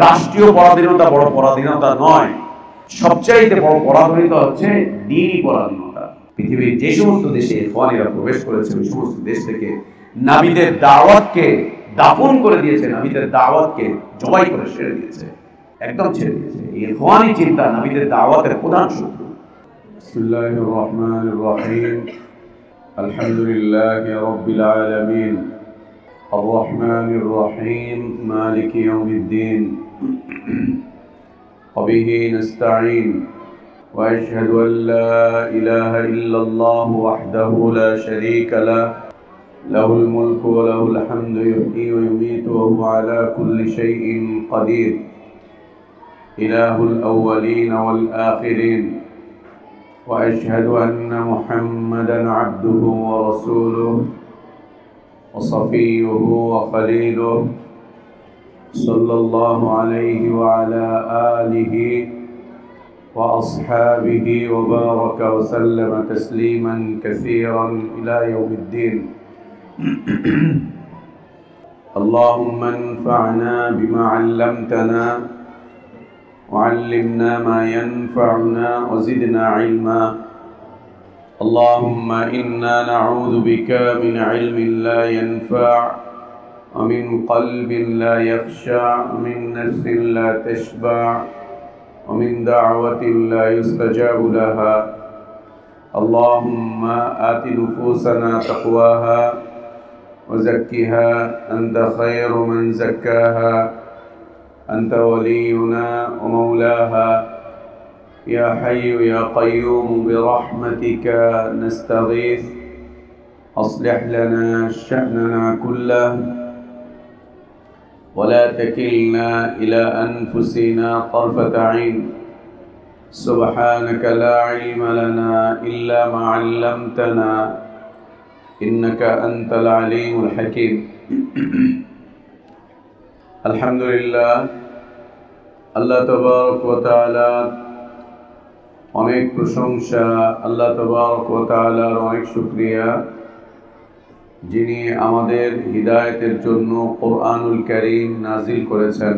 রাষ্ট্রীয় পরাধীনতা বড় পরাধীনতা নয়, সবচাইতে বড় পরাধীনতা হচ্ছে দ্বীনি পরাধীনতা। পৃথিবীর যে সমস্ত দেশে ইখওয়ানিরা প্রবেশ করেছে ওই সমস্ত দেশ থেকে নাবিদের দাওয়াতকে দাফন করে দিয়েছে, নাবিদের দাওয়াতকে জবাই করে ছেড়ে দিয়েছে, একদম ছেড়ে দিয়েছে। ইখওয়ানি চিন্তা নাবিদের দাওয়াতের প্রধান শত্রু। বিসমিল্লাহির রহমানির রহিম। আলহামদুলিল্লাহি রাব্বিল আলামিন, আর রহমানির রহিম, মালিকি ইয়াউমিদ্দিন, ওয়া বিহি নাস্তাঈন, ওয়া আশহাদু আল লা ইলাহা ইল্লাল্লাহু ওয়াহদাহু লা শারীকা লাহু, লাহুল মুলকু ওয়া লাহুল হামদু, ইহয়ী ওয়া ইউমীতু ওয়া হুয়া আলা কুল্লি শাইইন কাদির। ইলাহুল আউওয়ালিন ওয়াল আখিরিন, وأشهد أن محمدًا عبده ورسوله وصفيه وخليله، صلى الله عليه وعلى آله وأصحابه وبارك وسلم تسليمًا كثيرًا إلى يوم الدين. اللهم انفعنا بما علمتنا وعلمنا ما ينفعنا وزدنا علما. اللهم إنا نعوذ بك من علم لا ينفع، ومن قلب لا يخشع، ومن نفس لا تشبع، ومن دعوة لا يستجاب لها. اللهم آت نفوسنا تقواها وزكها أنت خير من زكاها، أنت ولينا ومولاها. يا حي يا قيوم برحمتك نستغيث، أصلح لنا شأننا كله ولا تكلنا إلى أنفسنا طرفة عين. سبحانك لا علم لنا إلا ما علمتنا إنك أنت العليم الحكيم. আলহামদুলিল্লাহ, আল্লাহ তাবারক ওয়া তাআলা অনেক প্রশংসা, আল্লাহ তাবারক ওয়া তাআলার অনেক শুকরিয়া, যিনি আমাদের হিদায়াতের জন্য কোরআনুল কারীম নাজিল করেছেন।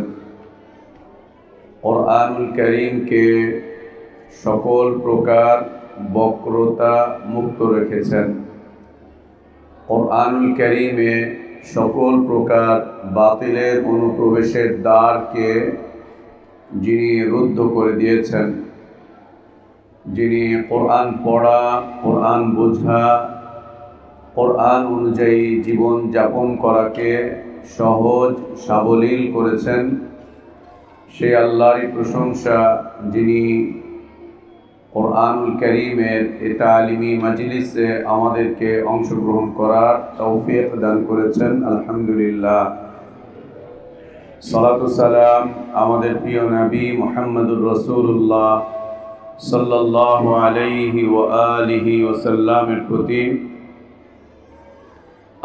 কোরআনুল কারীমকে সকল প্রকার বক্রতা মুক্ত রেখেছেন। কোরআনুল কারীমে সকল প্রকার বাতিলের অনুপ্রবেশের দ্বারকে যিনি রুদ্ধ করে দিয়েছেন, যিনি কোরআন পড়া, কোরআন বোঝা, কোরআন অনুযায়ী জীবন যাপন করাকে সহজ সাবলীল করেছেন, সেই আল্লাহরই প্রশংসা, যিনি কোরআনুল কারীমের এই তালিমি মাজলিসে আমাদেরকে অংশগ্রহণ করার তৌফিক দান করেছেন। আলহামদুলিল্লাহ। সালাতু সালাম আমাদের প্রিয় নবী মুহাম্মদুর রাসূলুল্লাহ সাল্লাল্লাহু আলাইহি ওয়া আলিহি ওয়াসাল্লামের প্রতি।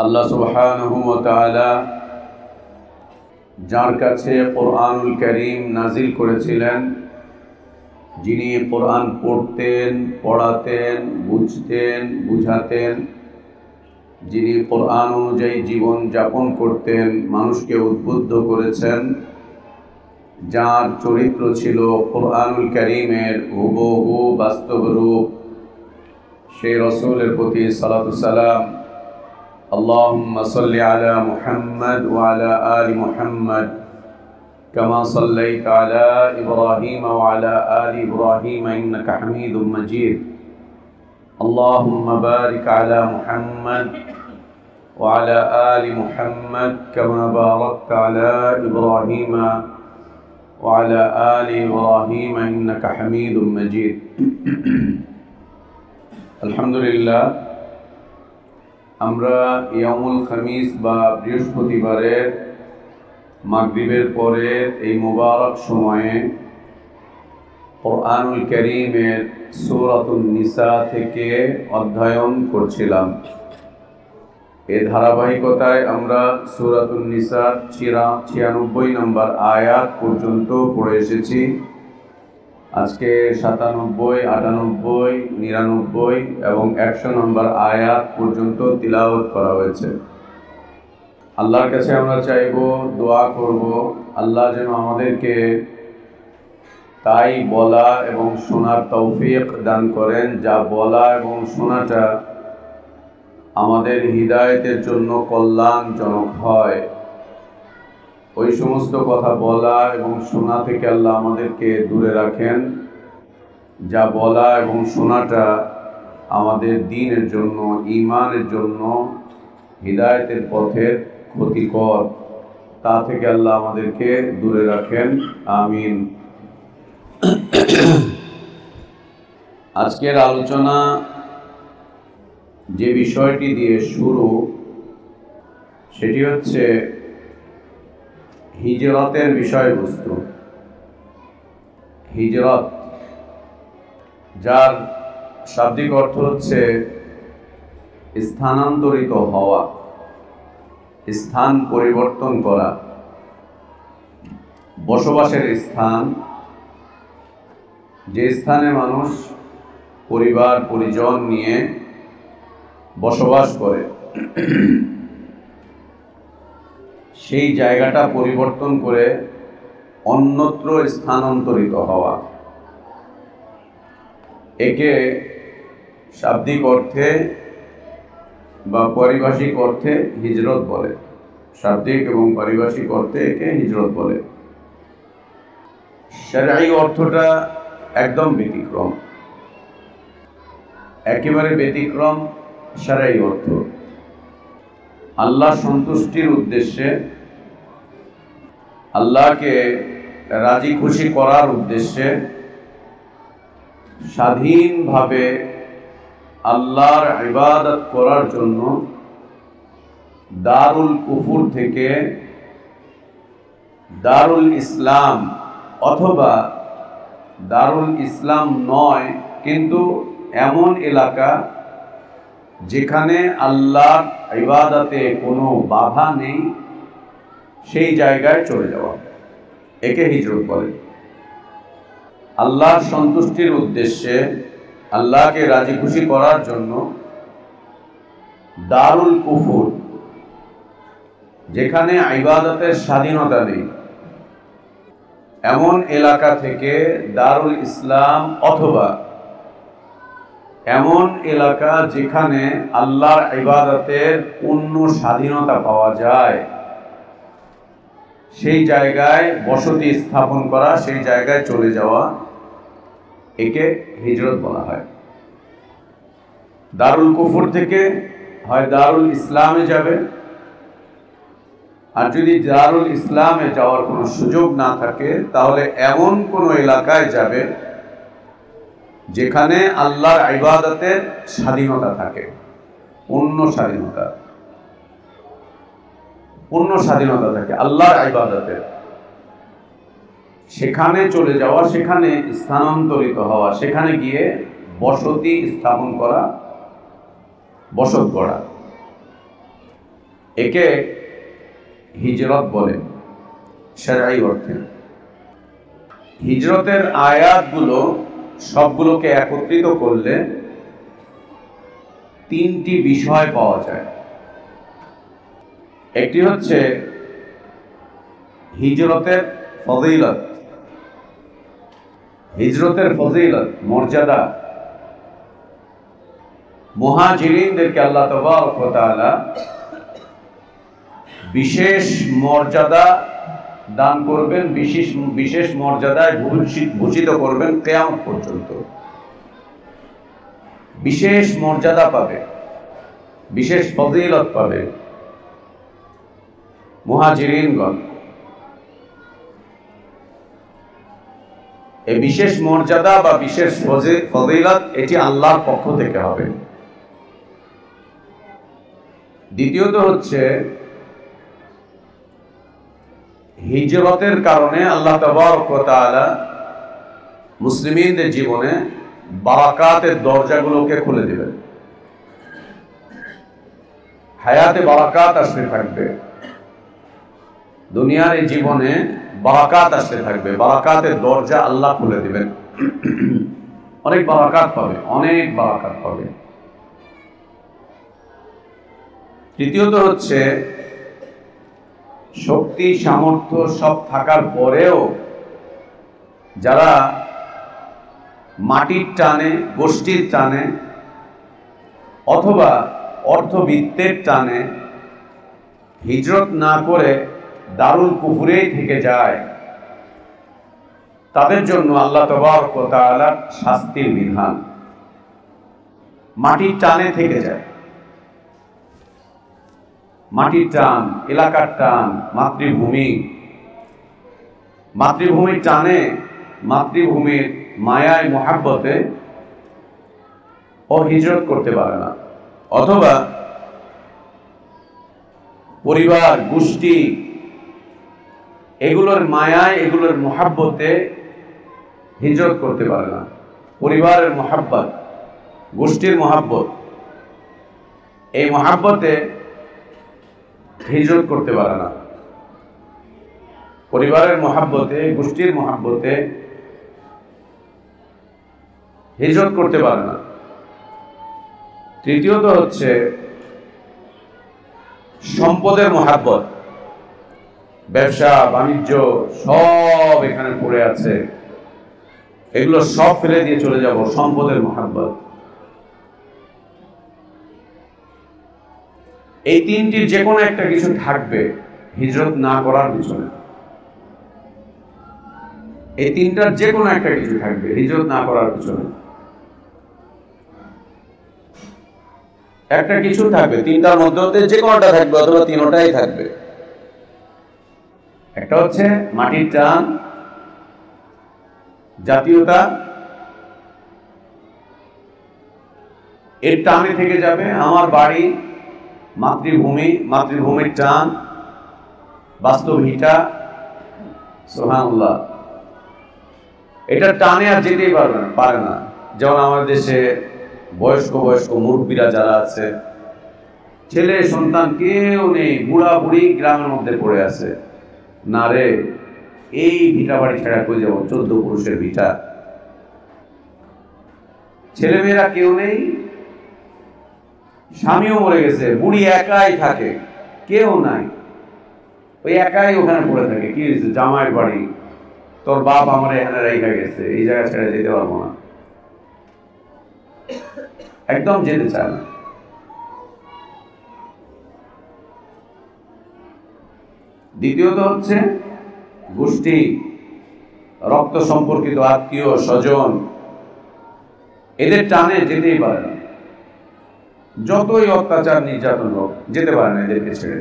আল্লাহ সুবহানাহু ওয়া তাআলা যার কাছে কোরআনুল কারীম নাজিল করেছিলেন, যিনি কোরআন পড়তেন, পড়াতেন, বুঝতেন, বুঝাতেন, যিনি কোরআন অনুযায়ী জীবন যাপন করতেন, মানুষকে উদ্বুদ্ধ করেছেন, যার চরিত্র ছিল কোরআনুল কারীমের হুবহু বাস্তব রূপ, সেই রাসূলের প্রতি সালাতু সালাম। আল্লাহুম্মা সাল্লি আলা মুহাম্মদ ওয়া আলা আলি মুহাম্মদ كما صليت على إبراهيم وعلى آل إبراهيم إنك حميد مجيد. اللهم بارك على محمد وعلى آل محمد كما باركت على إبراهيم وعلى آل إبراهيم إنك حميد مجيد. الحمد لله, আমরা ইয়াউমুল খামিস বা বৃহস্পতিবারের মাগরিবের পরে এই মুবারক সময়ে কোরআনুল কারীমের সূরাতুন নিসা থেকে অধ্যয়ন করছিলাম। এই ধারাবাহিকতায় আমরা সূরাতুন নিসার 96 নম্বর আয়াত পর্যন্ত পড়ে এসেছি। আজকে 97, 98, 99 এবং 100 নম্বর আয়াত পর্যন্ত তিলাওয়াত করা হয়েছে। আল্লাহর কাছে আমরা চাইব, দোয়া করব, আল্লাহ যেন আমাদেরকে তাই বলা এবং শোনার তৌফিক দান করেন, যা বলা এবং শোনাটা আমাদের হিদায়াতের জন্য কল্যাণজনক হয়। ওই সমস্ত কথা বলা এবং শোনা থেকে আল্লাহ আমাদেরকে দূরে রাখেন, যা বলা এবং শোনাটা আমাদের দ্বীনের জন্য, ঈমানের জন্য, হিদায়াতের পথের ক্ষতিকর, তা থেকে আল্লাহ আমাদেরকে দূরে রাখেন। আমিন। আজকের আলোচনা যে বিষয়টি দিয়ে শুরু, সেটি হচ্ছে হিজরতের বিষয়বস্তু। হিজরত, যার শাব্দিক অর্থ হচ্ছে স্থানান্তরিত হওয়া, স্থান পরিবর্তন করা, বসবাসের স্থান, যে স্থানে মানুষ পরিবার পরিজন নিয়ে বসবাস করে, সেই জায়গাটা পরিবর্তন করে অন্যত্র স্থানান্তরিত হওয়া, একে শাব্দিক অর্থে বা পারিভাষিক অর্থে হিজরত বলে। শাব্দিক এবং পারিভাষিক অর্থে একে হিজরত বলে। শরঈ অর্থটা একদম ব্যতিক্রম, একেবারে ব্যতিক্রম শরঈ অর্থ। আল্লাহ সন্তুষ্টির উদ্দেশ্যে, আল্লাহকে রাজি খুশি করার উদ্দেশ্যে স্বাধীনভাবে আল্লাহর ইবাদত করার জন্য দারুল কুফর থেকে দারুল ইসলাম, অথবা দারুল ইসলাম নয় কিন্তু এমন এলাকা যেখানে আল্লাহর ইবাদতে কোনো বাধা নেই, সেই জায়গায় চলে যাওয়া, একে হিজরত বলে। আল্লাহর সন্তুষ্টির উদ্দেশ্যে, আল্লাহকে রাজি খুশি করার জন্য দারুল কুফর, যেখানে ইবাদতের স্বাধীনতা নেই, এমন এলাকা থেকে দারুল ইসলাম, অথবা এমন এলাকা যেখানে আল্লাহর ইবাদতের পূর্ণ স্বাধীনতা পাওয়া যায়, সেই জায়গায় বসতি স্থাপন করা, সেই জায়গায় চলে যাওয়া, একে হিজরত বলা হয়। দারুল কুফর থেকে হয় দারুল ইসলামে যাবে, আর যদি দারুল ইসলামে যাওয়ার কোনো সুযোগ না থাকে তাহলে এমন কোনো এলাকায় যাবে যেখানে আল্লাহর ইবাদতের স্বাধীনতা থাকে, পূর্ণ স্বাধীনতা, পূর্ণ স্বাধীনতা থাকে আল্লাহর ইবাদতের, সেখানে চলে যাওয়া, সেখানে স্থানান্তরিত হওয়া, সেখানে গিয়ে বসতি স্থাপন করা, বসত গড়া, একে হিজরত বলে শরঈ অর্থে। হিজরতের আয়াতগুলো সবগুলোকে একত্রিত করলে তিনটি বিষয় পাওয়া যায়। একটি হচ্ছে হিজরতের ফজিলত, হিজরতের ফজিলত, মর্যাদা। মুহাজিরিনদেরকে আল্লাহ তাবারক ওয়া তাআলা বিশেষ মর্যাদা দান করবেন, বিশেষ মর্যাদায় ভূষিত করবেন কিয়ামত পর্যন্ত। বিশেষ মর্যাদা পাবে, বিশেষ ফজিলত পাবে মুহাজিরিনগণ। এই বিশেষ মর্যাদা বা বিশেষ ফজিলত, এটি আল্লাহর পক্ষ থেকে হবে। দ্বিতীয়ত হচ্ছে হিজরতের কারণে আল্লাহ তাবারক ওয়া তাআলা মুসলিমদের জীবনে বারাকাতের দরজাগুলোকে খুলে দিবেন, হায়াতে বারাকাত আসতে থাকবে, দুনিয়ার এই জীবনে বারাকাত আসতে থাকবে, বারাকাতের দরজা আল্লাহ খুলে দিবেন, অনেক বারাকাত পাবে, অনেক বারাকাত পাবে। তৃতীয়ত হচ্ছে শক্তি সামর্থ্য সব থাকার পরেও যারা মাটির টানে, গোষ্ঠীর টানে অথবা অর্থবিত্তের টানে হিজরত না করে দারুল কুফরেই থেকে যায়, তাদের জন্য আল্লাহ তাবারক ওয়া তাআলার শাস্তির বিধান। মাটির টানে থেকে যায়, মাটির টান, এলাকার টান, মাতৃভূমির টানে, মাতৃভূমির মায়ায় মোহাব্বতে ও হিজরত করতে পারে না, অথবা পরিবার গোষ্ঠী এগুলোর মায়ায়, এগুলোর মোহাব্বতে হিজরত করতে পারে না। পরিবারের মোহাব্বত, গোষ্ঠীর মোহাব্বত, এই মোহাব্বতে হিজরত করতে পারে না। পরিবারের মোহাব্বতে, গোষ্ঠীর মোহাব্বতে হিজরত করতে পারে না। তৃতীয়ত হচ্ছে সম্পদের মোহাব্বত, ব্যবসা বাণিজ্য সব এখানে পড়ে আছে, এগুলো সব ফেলে দিয়ে চলে যাব, সম্পদের মোহাব্বত। এই তিনটির যে কোনো একটা কিছু থাকবে হিজরত না করার পিছনে। এই তিনটার যে কোনো একটা কিছু থাকবে হিজরত না করার পিছনে। একটা কিছু থাকবে, তিনটার মধ্যে যে কোনোটা থাকবে অথবা তিনটাই থাকবে। একটা হচ্ছে মাটির টান, জাতীয়তা, এর টানে থেকে যাবে আমার বাড়ি, মাতৃভূমির টান, বাস্তবিকতা, সুবহানাল্লাহ, এটা টানে আর যেতেই পারে না। যেমন আমাদের দেশে বয়স্ক মুরব্বীরা যারা আছে, ছেলে সন্তান কেউ নেই, বুড়া বুড়ি গ্রামের মধ্যে পড়ে আছে, না রে এই ভিটা বাড়ি ছেড়া কই যাব, 14 পুরুষের ভিটা, ছেলেমেয়েরা কেউ নেই, স্বামীও মরে গেছে, বুড়ি একাই থাকে, কেউ নাই, ওই একাই ওখানে পড়ে থাকে। কি হয়েছে, জামাইয়ের বাড়ি, তোর বাপ আমার এখানে রেখে গেছে, এই জায়গা ছেড়ে যেতে পারবো না, একদম যেতে চায় না। দ্বিতীয়ত হচ্ছে গোষ্ঠী, রক্ত সম্পর্কিত আত্মীয় স্বজন, এদের টানে যেতেই পারে না, যতই অত্যাচার নির্যাতন হোক যেতে পারে না এদেরকে ছেড়ে।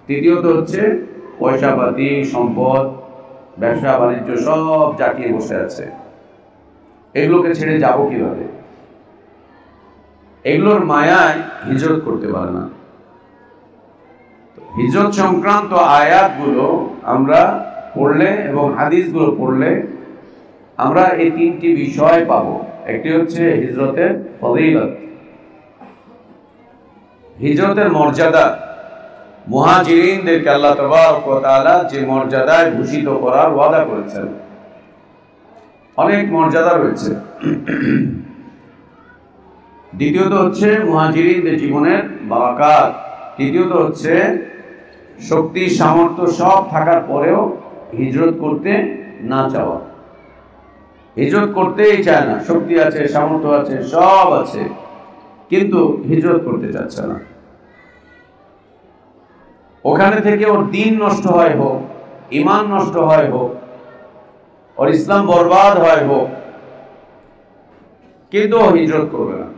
তৃতীয়ত হচ্ছে পয়সাপাতি, সম্পদ, ব্যবসা বাণিজ্য সব জাকিয়ে বসে আছে, এগুলোকে ছেড়ে যাব কিভাবে? এগুলোর মায়ায় হিজরত করতে পারে না। হিজরত সংক্রান্ত আয়াতগুলো আমরা পড়লে এবং হাদিসগুলো পড়লে আমরা এই তিনটি বিষয় পাবো। একটি হচ্ছে হিজরতের ফজিলত, হিজরতের মর্যাদা, মুহাজিরিনদেরকে আল্লাহ তাবারক ওয়া তাআলা যে মর্যাদায় ভূষিত করার ওয়াদা করেছেন, অনেক মর্যাদা রয়েছে। দ্বিতীয়ত হচ্ছে মুহাজিরিনদের জীবনের বারাকাত। তৃতীয়ত হচ্ছে শক্তি সামর্থ্য সব থাকার পরেও হিজরত করতে না চাওয়া, হিজরত করতেই চায় না, শক্তি আছে, সামর্থ্য আছে, সব আছে, কিন্তু হিজরত করতে চাচ্ছে না। ওখানে থেকে ওর দিন নষ্ট হয় হোক, ঈমান নষ্ট হয় হোক, ওর ইসলাম বরবাদ হয় হোক, কিন্তু ও হিজরত করবে না,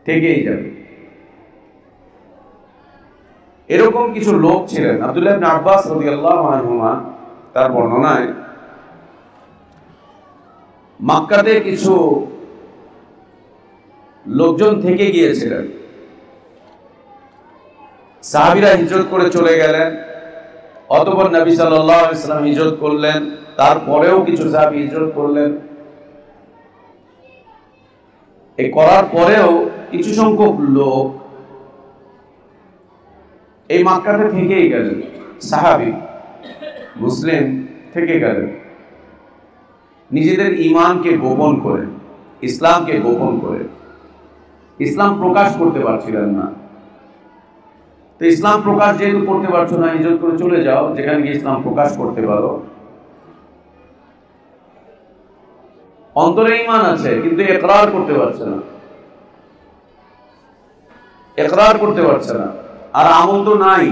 থেকেই যাবে। এরকম কিছু লোক ছিলেন। আব্দুল্লাহ ইবনে আব্বাস রাদিয়াল্লাহু আনহুমা তার বর্ণনায় মক্কাতে কিছু লোকজন থেকে গিয়েছিলেন, সাহাবীরা হিজরত করে চলে গেলেন, অতঃপর নবী সাল্লাল্লাহু আলাইহি ওয়াসাল্লাম হিজরত করলেন, তারপরেও কিছু সাহাবী হিজরত করলেন। এই করার পরেও কিছু সংখ্যক লোক এই মক্কাতে থেকেই গেলেন, সাহাবী মুসলিম থেকে গেলেন, নিজেদের ঈমানকে গোপন করে, ইসলামকে গোপন করে, ইসলাম প্রকাশ করতে পারছিলেন না। তো ইসলাম প্রকাশ যেহেতু করতে পারছো না, ইজ্জত করে চলে যাও যেখানে গিয়ে ইসলাম প্রকাশ করতে পারো। অন্তরে ঈমান আছে কিন্তু ইকরার করতে পারছে না, ইকরার করতে পারছে না। আর আমল তো নাই,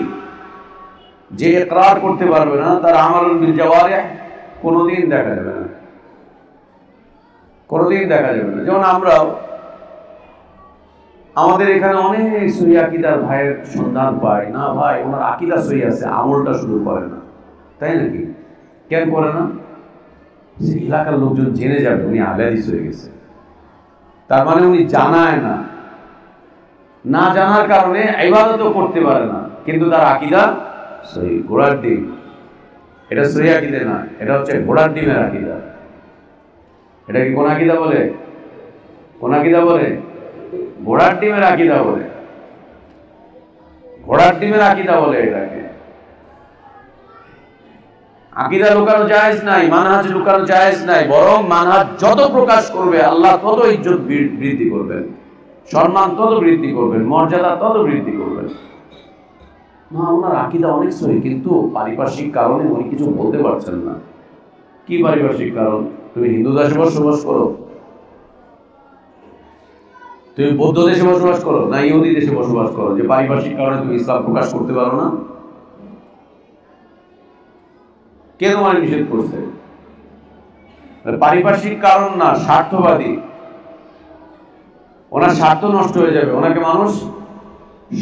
যে ইকরার করতে পারবে না তার আমালুল বিল জাওয়ারিহ কোনোদিন দেখা যাবে না, কোনোদিন দেখা যাবে না। যেমন আমরাও আমাদের এখানে অনেক সহি আকীদার ভাইয়ের সন্ধান পাই না, ভাই ওনার আকীদা সহি আছে, আমলটা শুরু করে না। তাই নাকি? কেন করে না? সে এলাকার লোকজন জেনে যাবে উনি আহলে হাদিস হয়ে গেছে, তার মানে উনি জানায় না, না জানার কারণে ইবাদতও করতে পারে না, কিন্তু তার আকীদা সহি। ঘোড়ার ডিম, এটা সহি আকীদা না, এটা হচ্ছে ঘোড়ার ডিমের আকীদা। এটা কি কোন আকীদা বলে? কোন আকীদা বলে? ঘোড়ার ডিমের আকীদা বলে, ঘোড়ার ডিমের আকীদা বলে এটাকে। আকীদা লুকানো জায়েজ নাই, মানহাজ লুকানো জায়েজ নাই, বরং মানহাজ যত প্রকাশ করবে আল্লাহ তত ইজ্জত বৃদ্ধি করবেন, সম্মান তত বৃদ্ধি করবেন, মর্যাদা তত বৃদ্ধি করবেন। না, ওনার আকীদা অনেক সহি, কিন্তু পারিপার্শ্বিক কারণে উনি কিছু বলতে পারছেন না। কি পারিপার্শ্বিক কারণ? তুমি হিন্দু দেশে বসবাস করো, তুমি বৌদ্ধ দেশে বসবাস করো, না ইহুদি দেশে বসবাস করো, যে পারিপার্শ্বিক কারণে তুমি ইসলাম প্রকাশ করতে পারো না? কে তোমার নিষেধ করছে? পারিপার্শ্বিক কারণ না, স্বার্থবাদী। ওনার স্বার্থ নষ্ট হয়ে যাবে, ওনাকে মানুষ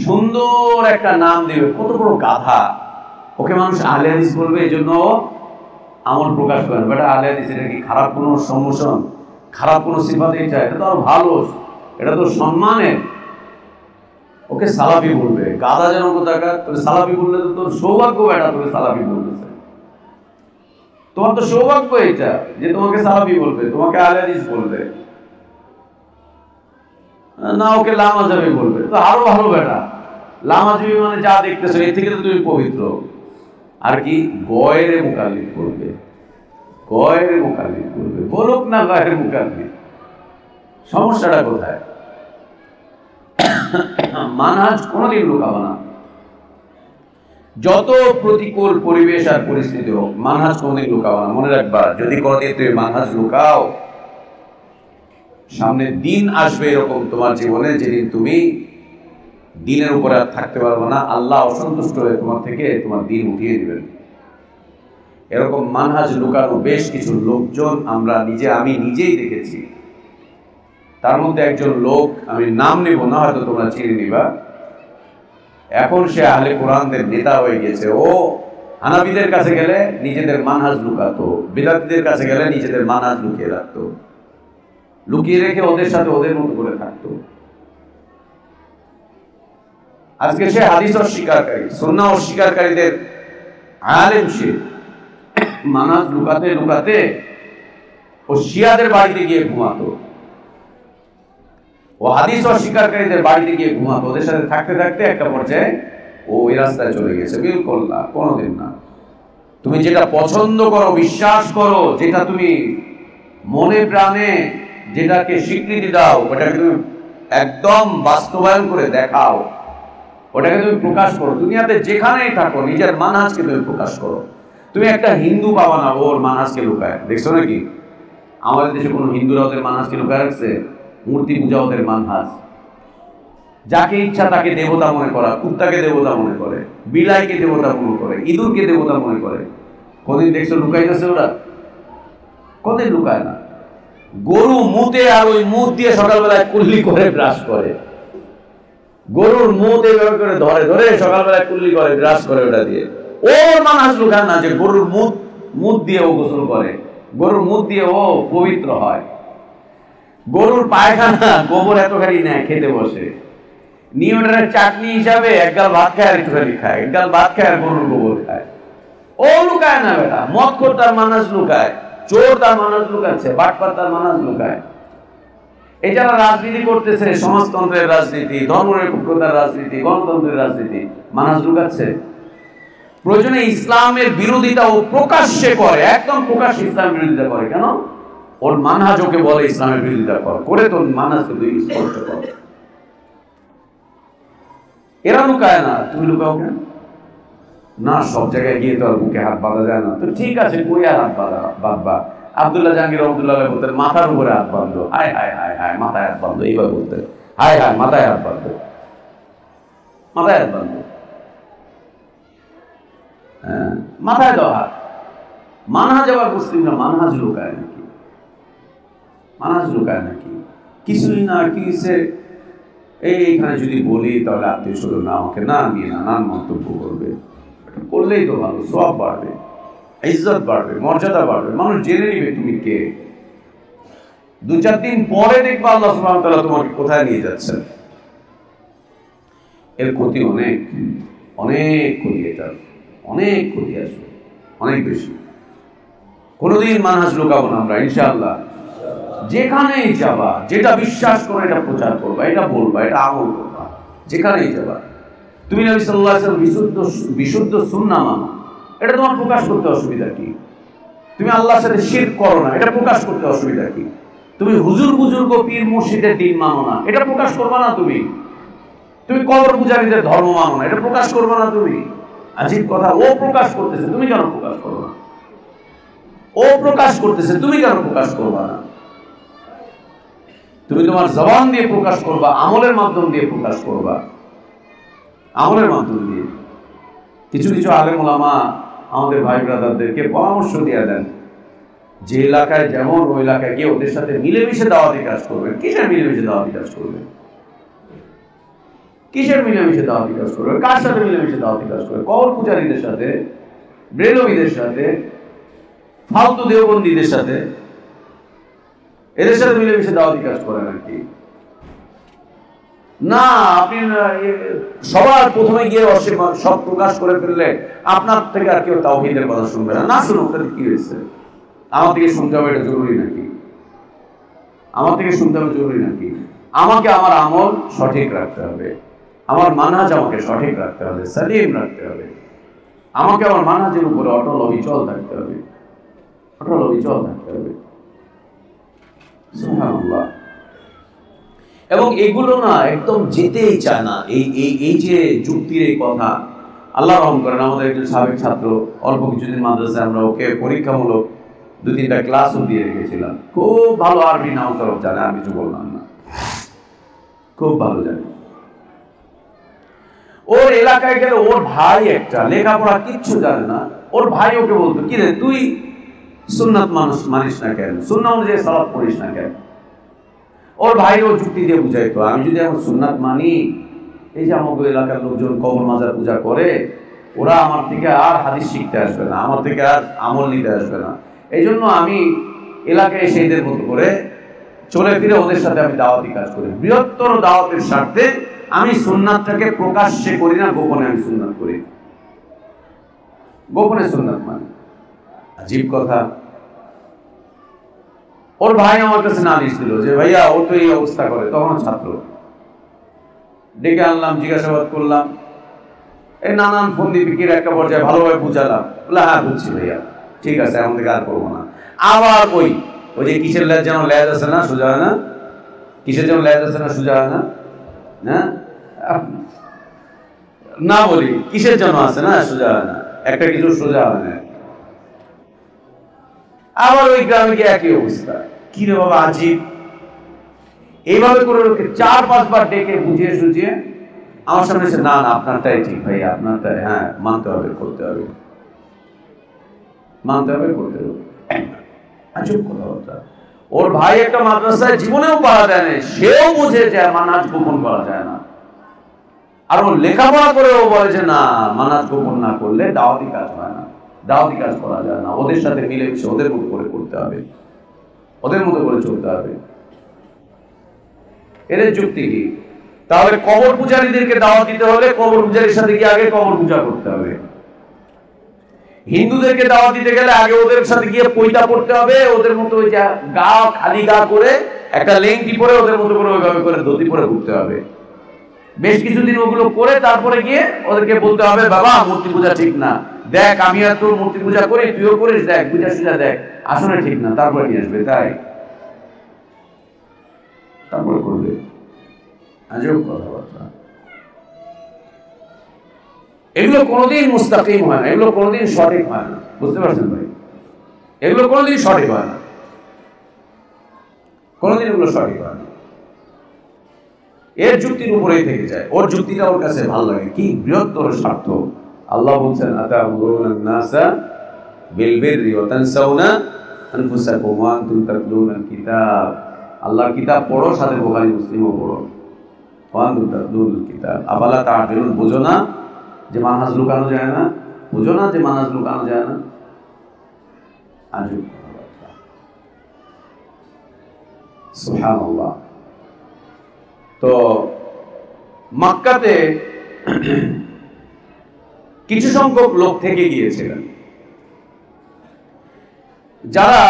সুন্দর একটা নাম দেবে, কত বড় গাধা, ওকে মানুষ আহলে হাদিস বলবে, এই জন্য আমল প্রকাশ করেন। বেটা আহলে হাদিস, এটা কি খারাপ কোনো সম্মোশন, খারাপ কোনো সিফাতেই চায়? এটা তো আরো ভালো, এটা তো সম্মানের। ওকে সালাফি বলবে, গাধা যেন কোথাকার। তোর সালাফি বললে তো তোর সৌভাগ্য, বেটা তোকে সালাফি বলতেছে, তোমার তো সৌভাগ্য এটা যে তোমাকে সালাফি বলবে, তোমাকে আহলে হাদিস বলবে না, ওকে লামাজাবি বলবে, তো আরো ভালো। বেটা লামাজাবি মানে যা দেখতেছো এর থেকে তো তুমি পবিত্র। আর কি গয়রে মুকাল্লিদ বলবে, গয়রে মুকাল্লিদ বলবে, বলুক না গয়রে মুকাল্লিদ। সমস্যাটা কোথায়? মানহাজ কোনোদিন লুকাবো না, যত প্রতিকূল পরিবেশ আর পরিস্থিতি হোক, মানহাজ কোনোদিন লুকাবো না। মনে রাখবা, যদি কোনোদিন তুমি মানহাজ লুকাও, সামনে দিন আসবে এরকম তোমার জীবনে, যেদিন তুমি দিনের উপরে আর থাকতে পারবো না, আল্লাহ অসন্তুষ্ট হয়ে তোমার থেকে তোমার দিন উঠিয়ে দিবেন। এরকম মানহাজ লুকানো বেশ কিছু লোকজন আমি নিজেই দেখেছি। তার মধ্যে একজন লোক, আমি নাম নেব না, হয়তো তোমরা চিনে নিবা। এখন সে আহলে কোরআনদের নেতা হয়ে গেছে। ও হানাফিদের কাছে গেলে নিজেদের মানহাজ লুকাতো, বিদাতীদের কাছে গেলে নিজেদের মানহাজ লুকিয়ে রাখতো, লুকিয়ে রেখে ওদের সাথে ওদের মতো করে থাকতো। আজকে সে হাদিস অস্বীকারী, সুন্নাহ অস্বীকারীদের আলেম। সে মানহাজ লুকাতে লুকাতে ও শিয়াদের বাড়িতে গিয়ে ঘুমাতো, ও হাদিস অস্বীকারীদের বাড়িতে গিয়ে ঘুমাতো। ওদের সাথে থাকতে থাকতে একটা পর্যায়ে ও ওই রাস্তায় চলে গেছে। বিলকুল না, কোনোদিন না। তুমি যেটা পছন্দ করো, বিশ্বাস করো, যেটা তুমি মনে প্রাণে যেটাকে স্বীকৃতি দাও, ওটাকে তুমি একদম বাস্তবায়ন করে দেখাও, ওটাকে তুমি প্রকাশ করো। দুনিয়াতে যেখানেই থাকো নিজের মানহাজকে তুমি প্রকাশ করো। তুমি একটা হিন্দু পাবা না ওর মানহাজকে লুকায়। দেখছো নাকি আমাদের দেশে কোনো হিন্দুরা ওদের মানহাজকে লুকায় রাখছে? মূর্তি পূজা ওদের মানহাজ। যাকে ইচ্ছা তাকে দেবতা মনে করা, কুত্তাকে দেবতা মনে করে, বিলাইকে দেবতা মনে করে, ইঁদুরকে দেবতা মনে করে। কোনদিন দেখছো লুকাইতেছে ওরা? কোনদিন লুকায় না। গরু মুতে, আর ওই মুখ দিয়ে সকালবেলায় কুল্লি করে ব্রাশ করে। গরুর মুখ এইভাবে করে ধরে ধরে সকালবেলায় কুল্লি করে ব্রাশ করে, ওটা দিয়ে। ওর মানহাজ লুকায় না যে গরুর মুখ দিয়ে ও গোসল করে, গরুর মুখ দিয়ে ও পবিত্র হয়। গরুর পায়খানা গোবর এতখানি নেয় খেতে বসে, নিউটনের চাটনি হিসাবে একগাল ভাত খায় আর একটুখানি খায়, একগাল ভাত খায় আর গরুর গোবর খায়। ও লুকায় না বেটা। মদখোর তার মানহাজ লুকায়, চোর তার মানহাজ লুকাচ্ছে, বাটপার তার মানহাজ লুকায়। এই যারা রাজনীতি করতেছে, সমাজতন্ত্রের রাজনীতি, ধর্মনিরপেক্ষতার রাজনীতি, গণতন্ত্রের রাজনীতি, মানহাজ লুকাচ্ছে। প্রয়োজনে ইসলামের বিরোধিতা ও প্রকাশ্যে করে, একদম প্রকাশ্যে ইসলামের বিরোধিতা করে। কেন? ওর মানহাজ ওকে বলে ইসলামের বিরোধিতা করে তোর মানহাজকে তুই স্পষ্ট কর। এরা লুকায় না, তুমি লুকাও কেন? না, সব জায়গায় গিয়ে তো আর বুকে হাত বাঁধা যায় না। তো ঠিক আছে, কই আর হাত বাঁধবা? আব্দুল্লাহ জাহাঙ্গীর রহমতুল্লাহ বলতেন, মাথার উপরে হাত বাঁধলো। হায় হায় হায় হায়, মাথায় হাত বাঁধলো, এইভাবে বলতেন, হায় হায় মাথায় হাত বাঁধলো, মাথায় হাত বাঁধলো। হ্যাঁ, মাথায় দাও হাত। মানহাজ আবার মুসলিমরা মানহাজ লুকায় নাকি? মানহাজ লুকায় নাকি? কিছুই না, কি এইখানে যদি বলি তাহলে আত্মীয় স্বজন আমাকে না নিয়ে নানান মন্তব্য করবে। করলেই তো ভালো, সব বাড়বে, ইজ্জত বাড়বে, মর্যাদা বাড়বে, মানুষ জেনে নিবে তুমি কে। 2-4 দিন পরে দেখবা আল্লাহ সুবহানাহু ওয়া তাআলা তোমাকে কোথায় নিয়ে যাচ্ছেন। এর ক্ষতি অনেক, অনেক ক্ষতি, এটা অনেক ক্ষতি আসবে, অনেক বেশি। কোনোদিন মানহাজ লুকাবো না আমরা, ইনশাআল্লাহ। যেখানেই যাবা, যেটা বিশ্বাস করো এটা প্রচার করবা, এটা বলবা, এটা আমল করবা। যেখানেই যাবা, তুমি নবী সাল্লাল্লাহু আলাইহি ওয়াসাল্লাম বিশুদ্ধ সুন্নাহ মানো, এটা তোমার প্রকাশ করতে অসুবিধা কি? তুমি আল্লাহর সাথে শিরক করো না, এটা প্রকাশ করতে অসুবিধা কি? তুমি হুজুর বুজুর্গ পীর মুর্শিদের দিন মানো না, এটা প্রকাশ করবা না তুমি? তুমি কবর পূজারীদের ধর্ম মানো না, এটা প্রকাশ করবা না তুমি? আজীব কথা, ও প্রকাশ করতেছে, তুমি কেন প্রকাশ করো না? ও প্রকাশ করতেছে, তুমি কেন প্রকাশ করবা না? তুমি তোমার জবান দিয়ে প্রকাশ করবা, আমলের মাধ্যম দিয়ে প্রকাশ করবা, আমলের মাধ্যম দিয়ে। কিছু কিছু আলেম ওলামা আমাদের ভাই ব্রাদারদেরকে পরামর্শ দিয়ে দেন, যে এলাকায় যেমন ওই এলাকায় গিয়ে ওদের সাথে মিলেমিশে দাওয়াতি কাজ করবেন। কিসের মিলেমিশে দাওয়াতি কাজ করবেন? কিসের মিলেমিশে দাওয়াতি কাজ করবে? কার সাথে মিলেমিশে দাওয়াতি কাজ করবে? কবর পূজারীদের সাথে, ব্রেলভীদের সাথে, ফালতু দেওবন্দীদের সাথে, এদের সাথে মিলেমিশে দাওয়াতি কাজ করে নাকি? না, আপনি সবার প্রথমে গিয়ে সব প্রকাশ করে ফেললে আপনার থেকে আর কেউ তাওহীদের কথা শুনবে না। না শুনুক, তাহলে কি হয়েছে? আমার থেকে শুনতে হবে এটা জরুরি নাকি? আমার থেকে শুনতে হবে জরুরি নাকি? আমাকে আমার আমল সঠিক রাখতে হবে, আমার মানহাজ আমাকে সঠিক রাখতে হবে, সালিম রাখতে হবে। আমাকে আমার মানহাজের উপরে অটল অবিচল থাকতে হবে, অটল অবিচল থাকতে হবে। সুবহানাল্লাহ। এবং এগুলো না একদম যেতেই চায় না। এই যে যুক্তির এই কথা, আল্লাহ রহম করেন, আমাদের একজন সাবেক ছাত্র, অল্প কিছুদিন মাদ্রাসায় আমরা ওকে পরীক্ষামূলক 2-3টা ক্লাসও দিয়ে রেখেছিলাম। খুব ভালো আরবি নাম তরফ জানে, আর কিছু বললাম না, খুব ভালো জানে। ওর এলাকায় গেলে ওর ভাই একটা লেখাপড়া কিচ্ছু জানে না, ওর ভাই ওকে বলতো, কি রে তুই সুন্নাত মানিস না কেন, সুন্নাহ অনুযায়ী সালাত পড়িস না কেন? ওর ভাই ও যুক্তি দিয়ে বুঝাইতো, আমি যদি এখন সুন্নাত মানি, এই যে আমাদের এলাকার লোকজন কবর মাজার পূজা করে, ওরা আমার থেকে আর হাদিস শিখতে আসবে না, আমার থেকে আর আমল নিতে আসবে না। এই জন্য আমি এলাকায় এসে এদের মতো করে চলে ফিরে ওদের সাথে আমি দাওয়াতি কাজ করি। বৃহত্তর দাওয়াতের স্বার্থে আমি সুন্নাতটাকে প্রকাশ্যে করি না, গোপনে আমি সুন্নাত করি, গোপনে সুন্নাত মানি। আজীব কথা। ওর ভাই আমার কাছে নালিশ দিল যে ভাইয়া ও তো এই অবস্থা করে, তখন ছাত্র। ডেকে আনলাম, জিজ্ঞাসাবাদ করলাম, এই নানান ফন্দি ফিকির একটা পর্যায়ে ভালোভাবে বুঝালাম। বলে হ্যাঁ বুঝছি ভাইয়া, ঠিক আছে, এখন থেকে আর করবো না। আবার ওই যে কিসের লেজ যেন লেজ আছে না, সোজা হয় না, কিসের যেন লেজ আছে না, সোজা হয় না, হ্যাঁ না বলি কিসের জন্য আছে না, সোজা হয় না, একটা কিছু সোজা হয় না। আবার ওই গ্রামে গিয়ে একই অবস্থা। কি রে বাবা আজীব। এইভাবে করে লোকে 4-5 বার ডেকে বুঝিয়ে সুঝিয়ে আমার সামনে এসে, না না আপনারটাই ঠিক ভাই, আপনারটাই, হ্যাঁ মানতে হবে, করতে হবে, মানতে হবে, করতে হবে। আজব কথাবার্তা। ওর ভাই একটা মাদ্রাসায় জীবনেও পড়া দেয় না, সেও বুঝে যে মানহাজ গোপন করা যায় না। আর ও লেখাপড়া করে ও বলে যে না, মানহাজ গোপন না করলে দাওয়াতি কাজ হয় না, দাওয়াতি কাজ করা যায় না, ওদের সাথে মিলেমিশে ওদের মতো করে করতে হবে, ওদের মতো করে চলতে হবে। এদের যুক্তি কি? তাহলে কবর পূজারীদেরকে দাওয়াত দিতে হলে কবর পূজারীর সাথে গিয়ে আগে কবর পূজা করতে হবে। হিন্দুদেরকে দাওয়াত দিতে গেলে আগে ওদের সাথে গিয়ে পয়তা পড়তে হবে, ওদের মতো ওই যে গা খালি গা করে একটা লেংটি পরে ওদের মতো করে ওইভাবে করে ধুতি পরে ঘুরতে হবে। বেশ কিছুদিন ওগুলো করে তারপরে গিয়ে ওদেরকে বলতে হবে, বাবা মূর্তি পূজা ঠিক না, দেখ আমি আর তোর মূর্তি পূজা করি, তুইও করিস, দেখ পূজা সুজা দেখ, আসলে ঠিক না, তারপরে নিয়ে আসবে, তাই তারপরে করবে। আজব কথাবার্তা। এগুলো কোনোদিন মুস্তাকিম হয় না, এগুলো কোনোদিন সঠিক হয় না। বুঝতে পারছেন ভাই? এগুলো কোনোদিন সঠিক হয় না, কোনোদিন এগুলো সঠিক হয় না। এর যুক্তির উপরেই থেকে যায়, ওর যুক্তিটা ওর কাছে ভালো লাগে। কি বৃহত্তর স্বার্থ! আল্লাহ বলছেন আতা'মুরুনা আন-নাসা বিল বিররি ওয়া তানসাউনা আনফুসাকুম ওয়া আনতুম তাতলুনাল কিতাব। আল্লাহর কিতাব পড়ো, সাথে বুখারী মুসলিমও পড়ো। ওয়া আনতুম তাতলুনাল কিতাব আফালা তা'কিলুন। বুঝো না যে মানহাজ লুকানো যায় না? বুঝো না যে মানহাজ লুকানো যায় না? আজব সুবহানাল্লাহ। তো মক্কাতে কিছু সংখ্যক লোক থেকে গিয়েছিলেন, যারা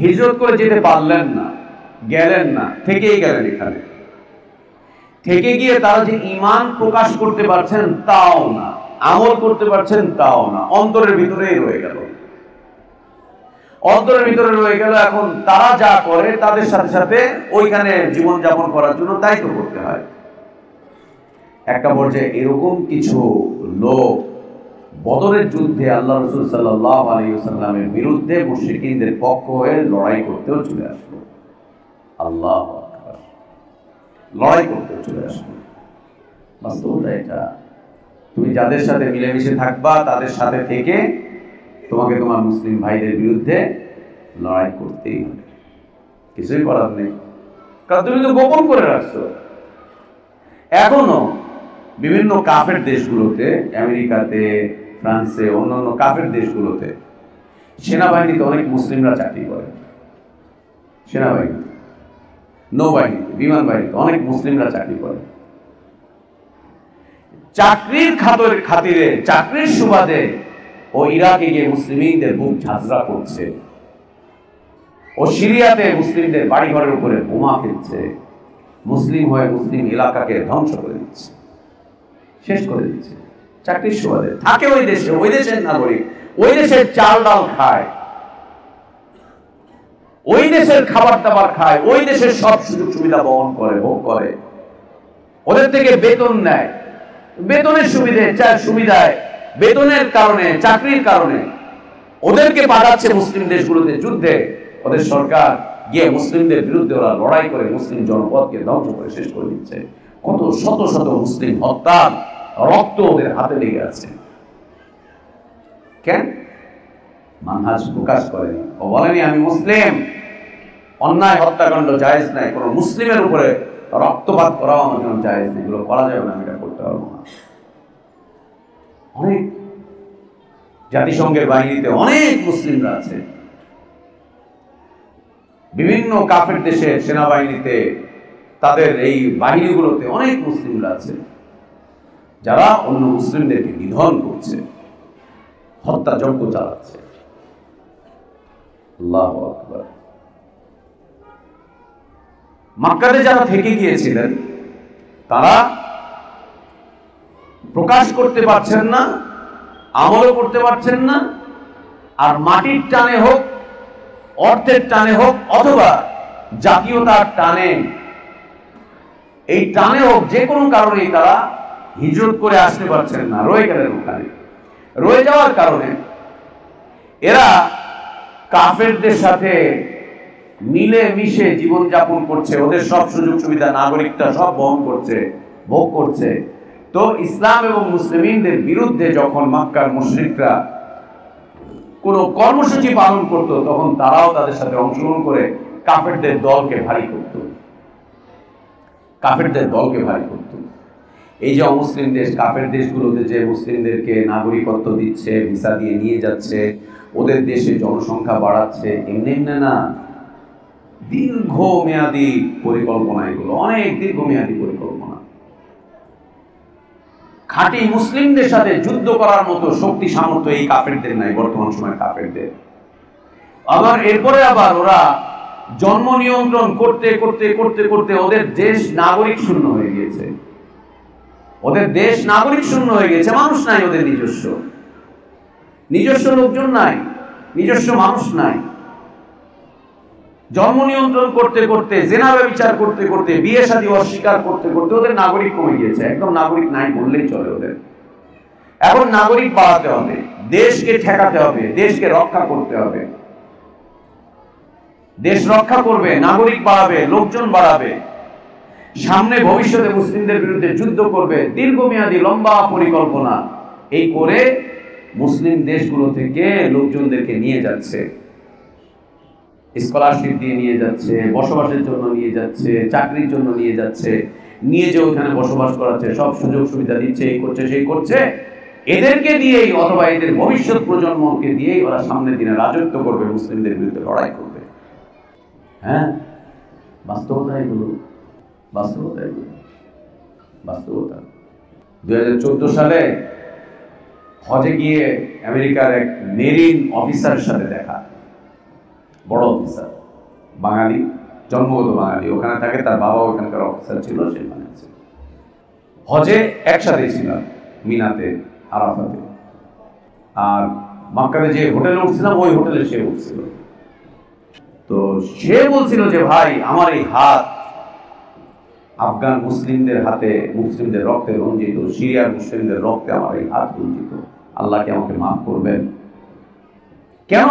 হিজরত করে যেতে পারলেন না, গেলেন না, থেকেই গেলেন এখানে। থেকে গিয়ে তারা যে ঈমান প্রকাশ করতে পারছেন তাও না, আমল করতে পারছেন তাও না, অন্তরের ভিতরেই রয়ে গেল, অন্তরের ভিতরে রয়ে গেল। এখন তারা যা করে তাদের সাথে সাথে ওইখানে জীবন যাপন করার জন্য তাই তো করতে হয়। একটা পর্যায়ে এরকম কিছু লোক বদরের যুদ্ধে আল্লাহ রাসূল সাল্লাল্লাহু আলাইহি ওয়াসাল্লামের বিরুদ্ধে মুশরিকিনদের পক্ষ হয়ে লড়াই করতেও চলে আসলো। আল্লাহু আকবার, লড়াই করতেও চলে আসলো। বাস্তবতা এটা। তুমি যাদের সাথে মিলেমিশে থাকবা তাদের সাথে থেকে তোমাকে তোমার মুসলিম ভাইদের বিরুদ্ধে লড়াই করতেই হবে, কিছুই করার নেই, কারণ তুমি তো গোপন করে রাখছো। এখনো বিভিন্ন কাফের দেশগুলোতে, আমেরিকাতে, ফ্রান্সে, অন্যান্য কাফের দেশগুলোতে সেনাবাহিনীতে অনেক মুসলিমরা চাকরি করে। সেনাবাহিনী, নৌবাহিনী, বিমান বাহিনীতে অনেক মুসলিমরা চাকরি করে। চাকরির খাতিরে, চাকরির সুবাদে ও ইরাকে গিয়ে মুসলিমদের বুক ঝাঁঝরা করছে, ও সিরিয়াতে মুসলিমদের বাড়িঘরের উপরে বোমা ফেলছে, মুসলিম হয়ে মুসলিম এলাকাকে ধ্বংস করে দিচ্ছে, শেষ করে দিচ্ছে। চাকরির সুবাদে থাকে ওই দেশে, ওই দেশের নাগরিক, ওই দেশের চাল ডাল খায়, ওই দেশের খাবার দাবার খায়, ওই দেশের সব সুযোগ সুবিধা বহন করে, ভোগ করে, ওদের থেকে বেতন নেয়, বেতনের সুবিধায় বেতনের কারণে, চাকরির কারণে ওদেরকে পাঠাচ্ছে মুসলিম দেশগুলোতে যুদ্ধে। ওদের সরকার গিয়ে মুসলিমদের বিরুদ্ধে ওরা লড়াই করে মুসলিম জনপদকে ধ্বংস করে শেষ করে দিচ্ছে। কত শত শত মুসলিম হত্যার রক্ত ওদের হাতে লেগে আছে। কেন? মানহাজ প্রকাশ করেনি, ও বলেনি আমি মুসলিম, অন্যায় হত্যাকাণ্ড জায়েজ নাই, কোন মুসলিমের উপরে রক্তপাত করাও আমার জন্য জায়েজ নেই, এগুলো করা যাবে না, আমি এটা করতে পারবো না। অনেক জাতিসংঘের বাহিনীতে অনেক মুসলিমরা আছে, বিভিন্ন কাফের দেশের সেনাবাহিনীতে, তাদের এই বাহিনীগুলোতে অনেক মুসলিমরা আছে, যারা অন্য মুসলিমদেরকে নিধন করছে, হত্যাযজ্ঞ চালাচ্ছে। আল্লাহু আকবার। মক্কাতে যারা থেকে গিয়েছিলেন তারা প্রকাশ করতে পারছেন না, আমলও করতে পারছেন না, আর মাটির টানে হোক, অর্থের টানে হোক, অথবা জাতীয়তার টানে, এই টানে হোক, যে কোনো কারণেই তারা হিজরত করে আসতে পারছেন না, রয়ে গেলেন ওখানে। রয়ে যাওয়ার কারণে এরা কাফেরদের সাথে মিলে মিশে জীবন যাপন করছে, ওদের সব সুযোগ সুবিধা, নাগরিকটা সব বহন করছে, ভোগ করছে। তো ইসলাম এবং মুসলিমদের বিরুদ্ধে যখন মক্কার মুশরিকরা কোনো কর্মসূচি পালন করত, তখন তারাও তাদের সাথে অংশগ্রহণ করে কাফেরদের দলকে ভারী করত, কাফেরদের দলকে ভারী করত। এই যে অমুসলিম দেশ, কাফের দেশগুলোতে যে মুসলিমদেরকে নাগরিকত্ব দিচ্ছে, ভিসা দিয়ে নিয়ে যাচ্ছে, ওদের দেশে জনসংখ্যা বাড়াচ্ছে, এমনি এমনি না, দীর্ঘমেয়াদী পরিকল্পনা, এগুলো অনেক দীর্ঘমেয়াদী পরিকল্পনা। খাঁটি মুসলিমদের সাথে যুদ্ধ করার মতো শক্তি সামর্থ্য এই কাফেরদের নাই বর্তমান সময়ের কাফেরদের। আবার এরপরে আবার ওরা জন্ম নিয়ন্ত্রণ করতে করতে করতে করতে ওদের দেশ নাগরিক শূন্য হয়ে গিয়েছে, ওদের দেশ নাগরিক শূন্য হয়ে গেছে, মানুষ নাই ওদের নিজস্ব, নিজস্ব লোকজন নাই, নিজস্ব মানুষ নাই। জন্ম নিয়ন্ত্রণ করতে করতে, জেনা ব্যভিচার করতে করতে, বিয়ে শাদী অস্বীকার করতে করতে ওদের নাগরিক কমে গিয়েছে, একদম নাগরিক নাই বললেই চলে ওদের। এখন নাগরিক বাড়াতে হবে, দেশকে ঠেকাতে হবে, দেশকে রক্ষা করতে হবে। দেশ রক্ষা করবে, নাগরিক বাড়াবে, লোকজন বাড়াবে, সামনে ভবিষ্যতে মুসলিমদের বিরুদ্ধে যুদ্ধ করবে, দীর্ঘমেয়াদী লম্বা পরিকল্পনা এই করে মুসলিম দেশগুলো থেকে লোকজনদেরকে নিয়ে যাচ্ছে, স্কলারশিপ দিয়ে নিয়ে যাচ্ছে, বসবাসের জন্য নিয়ে যাচ্ছে, চাকরির জন্য নিয়ে যাচ্ছে, নিয়ে যে ওখানে বসবাস করাচ্ছে, সব সুযোগ সুবিধা দিচ্ছে, এই করছে সেই করছে। এদেরকে দিয়েই অথবা এদের ভবিষ্যৎ প্রজন্মকে দিয়েই ওরা সামনের দিনে রাজত্ব করবে, মুসলিমদের বিরুদ্ধে লড়াই করবে। হ্যাঁ, বাস্তবতা এগুলো, বাস্তবতা এগুলো, বাস্তবতা। 2014 সালে হজে গিয়ে আমেরিকার এক মেরিন অফিসারের সাথে দেখা, বড় অফিসার, বাঙালি, জন্মগত বাঙালি, ওখানে থাকে, তার বাবা ওখানকার অফিসার ছিল, সেখানে আছে। হজে একসাথে ছিলাম মিনাতে, আরাফাতে, আর মক্কাতে যে হোটেলে উঠছিলাম ওই হোটেলে সে উঠছিল। তো সে বলছিল যে ভাই আমার এই হাত আফগান মুসলিমদের হাতে, মুসলিমদের রক্তে রঞ্জিত, সিরিয়ার মুসলিমদের রক্তে আমার এই হাত রঞ্জিত, আল্লাহকে আমাকে মাফ করবেন। কেন?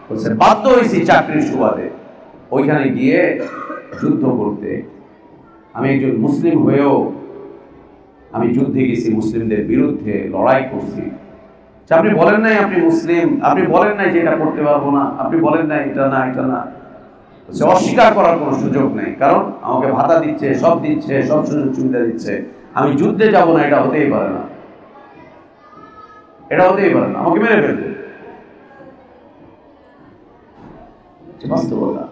বলছে বাধ্য হয়েছি চাকরির সুবাদে ওইখানে গিয়ে যুদ্ধ করতে। আমি একজন মুসলিম হয়েও আমি যুদ্ধে গেছি, মুসলিমদের বিরুদ্ধে লড়াই করছি। আপনি বলেন নাই আপনি মুসলিম, আপনি বলেন নাই যে এটা করতে পারবো না, আপনি বলেন নাই এটা না, এটা না। অস্বীকার করার কোনো সুযোগ নেই, কারণ আমাকে ভাতা দিচ্ছে, সব দিচ্ছে, সব সুযোগ সুবিধা দিচ্ছে, আমি যুদ্ধে যাব না, এটা হতেই পারে না, এটা হতেই পারে না, আমাকে মেরে ফেলবে। বাস্তবতা,